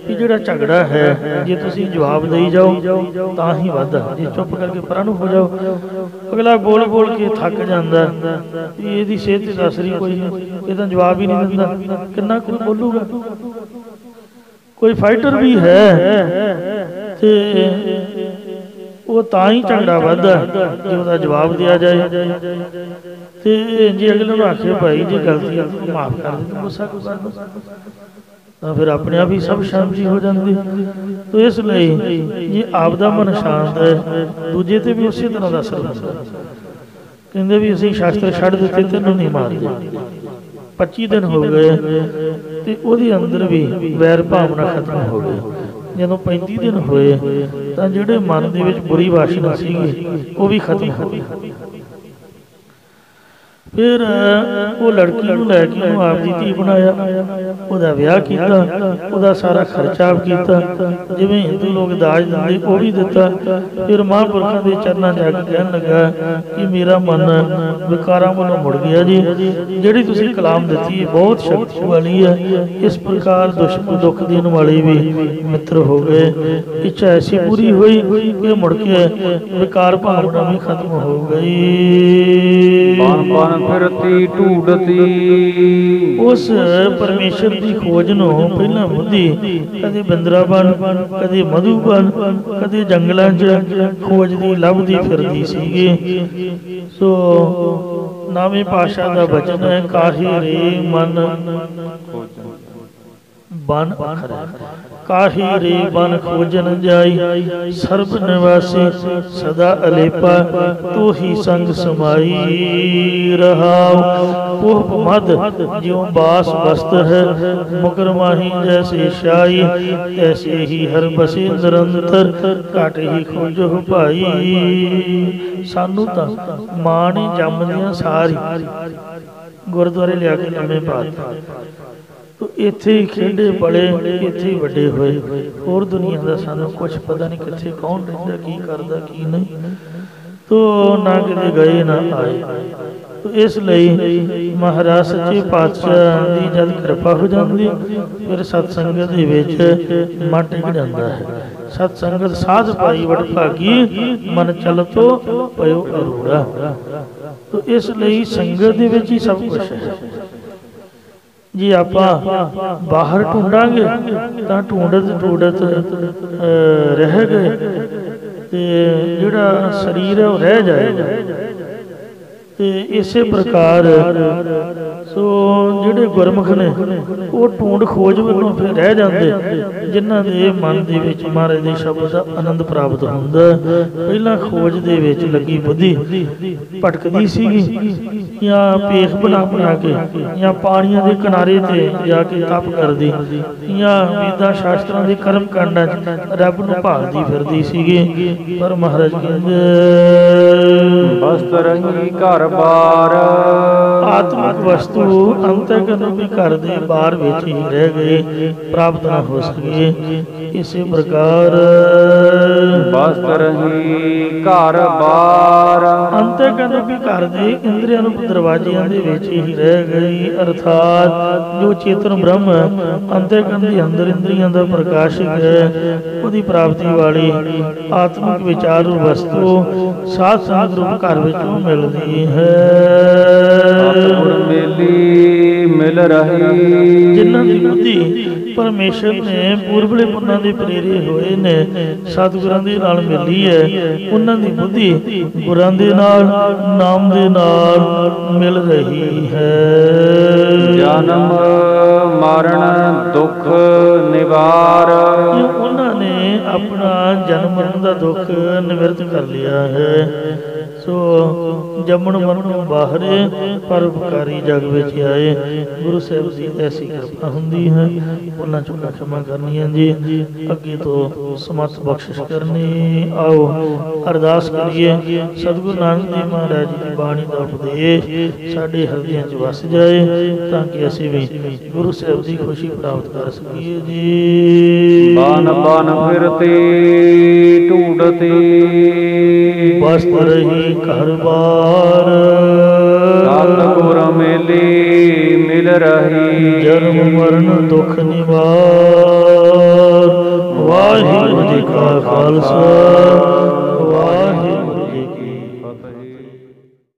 कि जिहड़ा झगड़ा है जे तुसीं जवाब देई जाओ तां ही वाधा, जे चुप करके परां नूं हो जाओ अगला बोल बोल के थक जांदा कि इहदी सेहत ते असर ही कोई नहीं, ये तां जवाब ही नहीं दिंदा, किन्ना कोई बोलूगा। कोई फाइटर भी है ते वो तां ही झगड़ा वधदा जे उहदा जवाब दिया जाए, ते जे अगले नूं आखे भाई जे गलती है तो माफ कर दे, गुस्सा क्यों करदा, तो फिर अपने आप ही सब शांति हो जाती। तो इसलिए ये आपदा मन शांत है, दूजे ते भी उसी तरह का असर होता। कहते भी असीं शास्त्र छड्ड दिते तैनूं नहीं मारदे। 25 दिन हो गए तो ਉਹਦੇ अंदर भी वैर भावना खत्म हो गई। ਜਦੋਂ 35 दिन होए तो ਜਿਹੜੇ मन ਦੇ ਵਿੱਚ बुरी वासना ਸੀਗੀ ਉਹ भी खत्म हो गई। फिर वो लड़की नूं लैके आप दी धी बनाया, उहदा विआह कीता, उहदा सारा खर्चा आप कीता, जिवें हिंदू लोग दाज दिंदे वो भी दिता। फिर महापुरखों के चरणों च आके कहन लगा कि मेरा मन विकारां वालों मुड़ गया जी, जिहड़ी तुसीं कलाम दित्ती है बहुत शक्ति वाली है, इस प्रकार दुख देने वाले भी मित्र हो गए। इच्छा ऐसी पूरी हुई कि मुड़ के विकार भावना भी खत्म हो गई। फिरती ढूंढती उस परमेश्वर की खोज नो पहला बुद्धि कदे बिंद्राबन, कदे मधुबन, कदे जंगलों च खोजदी लभदी फिरदी सीगी। सो नावे पातशाह दा वचन है, काहे रे मन बन अखर, काहे रे बन खोजन जाई, सर्ब निवासी सदा अलेपा, तो ही संग समाई रहाओ। पोह मद ज्यों बास बस्त है, मुकर माही जैसे शाई, तैसे ही हर बसे निरंतर, घट ही खोजो भाई। सानू तां मां ने जमदियां सारी गुरुद्वारे लिया के लम्मे पा, तो इत्थे ही खेडे पले, इत्थे ही वड्डे होए, होर दुनिया का सानू कुछ पता नहीं कित्थे कौन रहिंदा की करदा की नहीं, तो ना किते गए ना आए। तो इसलिए महाराज सच्चे पातशाह की जब कृपा हो जाती फिर सत्संगत दे विच मन टिक जाता है। सत्संगत साध पाई वडभागी, मन चल तो पयो अरूड़ा। तो इसलिए संगत दे विच ही सब कुछ है। जी आप बाहर ढूंढांगे तो ढूंढत ढूंढत रह गए, जिहड़ा शरीर है वह रह जाएगा। तो इस प्रकार सो जिहड़े गुरमुख ने वो ढूंढ खोज वालों फिर रह जाते, जिन्हां दे मन दे विच महाराज दे शब्द दा आनंद प्राप्त हुंदा। पहला खोज दे विच लगी बुद्धि भटकदी सीगी, या पेख बना बना के, या पानियां दे किनारे ते जाके तप करदी, या वेदां शास्त्रां दे कर्म कांडां च रब नूं भालदी फिरदी सीगी। पर महाराज कहंदे बस्त रही घर बार, आत्मिक वस्तु अंतर्गत भी घर दे बाहर विच ही रह गए, प्राप्त न हो सके। इसी प्रकार बस्त रही घर बार, अंतर्गत भी घर दे इंद्रियां रूप दरवाजियां दे विच ही रह गई। अर्थात जो चेतन ब्रह्म अंतर्गत दे अंदर इंद्रियां दा प्रकाशक है, उहदी प्राप्ति वाली आत्मिक विचार वस्तु साध संगत रूप घर विचों मिलदी है। ਗੁਰ ਮੇਲੀ ਮਿਲ ਰਹੀ। ਜਿਨ੍ਹਾਂ ਦੀ ਬੁੱਧੀ ਪਰਮੇਸ਼ਰ ਨੇ ਪੂਰਬਲੇ ਪੁੰਨਾਂ ਦੇ ਪ੍ਰੇਰੇ ਹੋਏ ਨੇ, ਸਤਿਗੁਰਾਂ ਦੇ ਨਾਲ ਮਿਲੀ ਹੈ, ਉਹਨਾਂ ਦੀ ਬੁੱਧੀ ਗੁਰਾਂ ਦੇ ਨਾਲ, ਨਾਮ ਦੇ ਨਾਲ ਮਿਲ ਰਹੀ ਹੈ। ਜਨਮ ਮਰਨ ਦੁੱਖ ਨਿਵਾਰ। ਉਹਨਾਂ ਨੇ ਆਪਣਾ ਜਨਮ ਮਰਨ ਦਾ ਦੁੱਖ ਨਿਵਰਤ ਕਰ ਲਿਆ ਹੈ। ਸੋ ਜੰਮਣ ਮਰਨ ਬਾਹਰੇ ਪਰਉਪਕਾਰੀ ਜਗ ਵਿੱਚ ਆਏ। ਗੁਰੂ ਸਾਹਿਬ ਦੀ ਐਸੀ ਕਿਰਪਾ ਹੁੰਦੀ ਹੈ। ਉਹਨਾਂ ਚੁੱਕਾ ਖਿਮਾ ਕਰਨੀਆਂ ਜੀ, ਅੱਗੇ ਤੋਂ ਸਮਤ ਬਖਸ਼ਿਸ਼ ਕਰਨੀ। ਆਓ ਅਰਦਾਸ ਕਰੀਏ, ਸਤਿਗੁਰੂ ਨਾਨਕ ਦੇਵ ਮਹਾਰਾਜ ਜੀ ਦੀ ਬਾਣੀ ਦਾ ਉਪਦੇਸ਼ ਸਾਡੇ ਹਿਰਦਿਆਂ 'ਚ ਵਸ ਜਾਏ, ਤਾਂ ਕਿ ਅਸੀਂ ਵੀ ਗੁਰੂ ਸਾਹਿਬ ਦੀ ਖੁਸ਼ੀ ਪ੍ਰਾਪਤ ਕਰ ਸਕੀਏ ਜੀ। ਬਨ ਬਨ ਫਿਰਤੀ ਢੂੰਡਤੀ ਬਸਤ ਰਹੀ ਘਰ ਬਾਰ। ਸਤਿਗੁਰ ਮੇਲੀ ਮਿਲ ਰਹੀ। ਜਨਮ ਮਰਨ ਦੁੱਖ ਨਿਵਾਰ। ਵਾਹਿਗੁਰੂ ਜੀ ਕਾ ਖਾਲਸਾ, ਵਾਹਿਗੁਰੂ ਜੀ ਕੀ ਫਤਿਹ।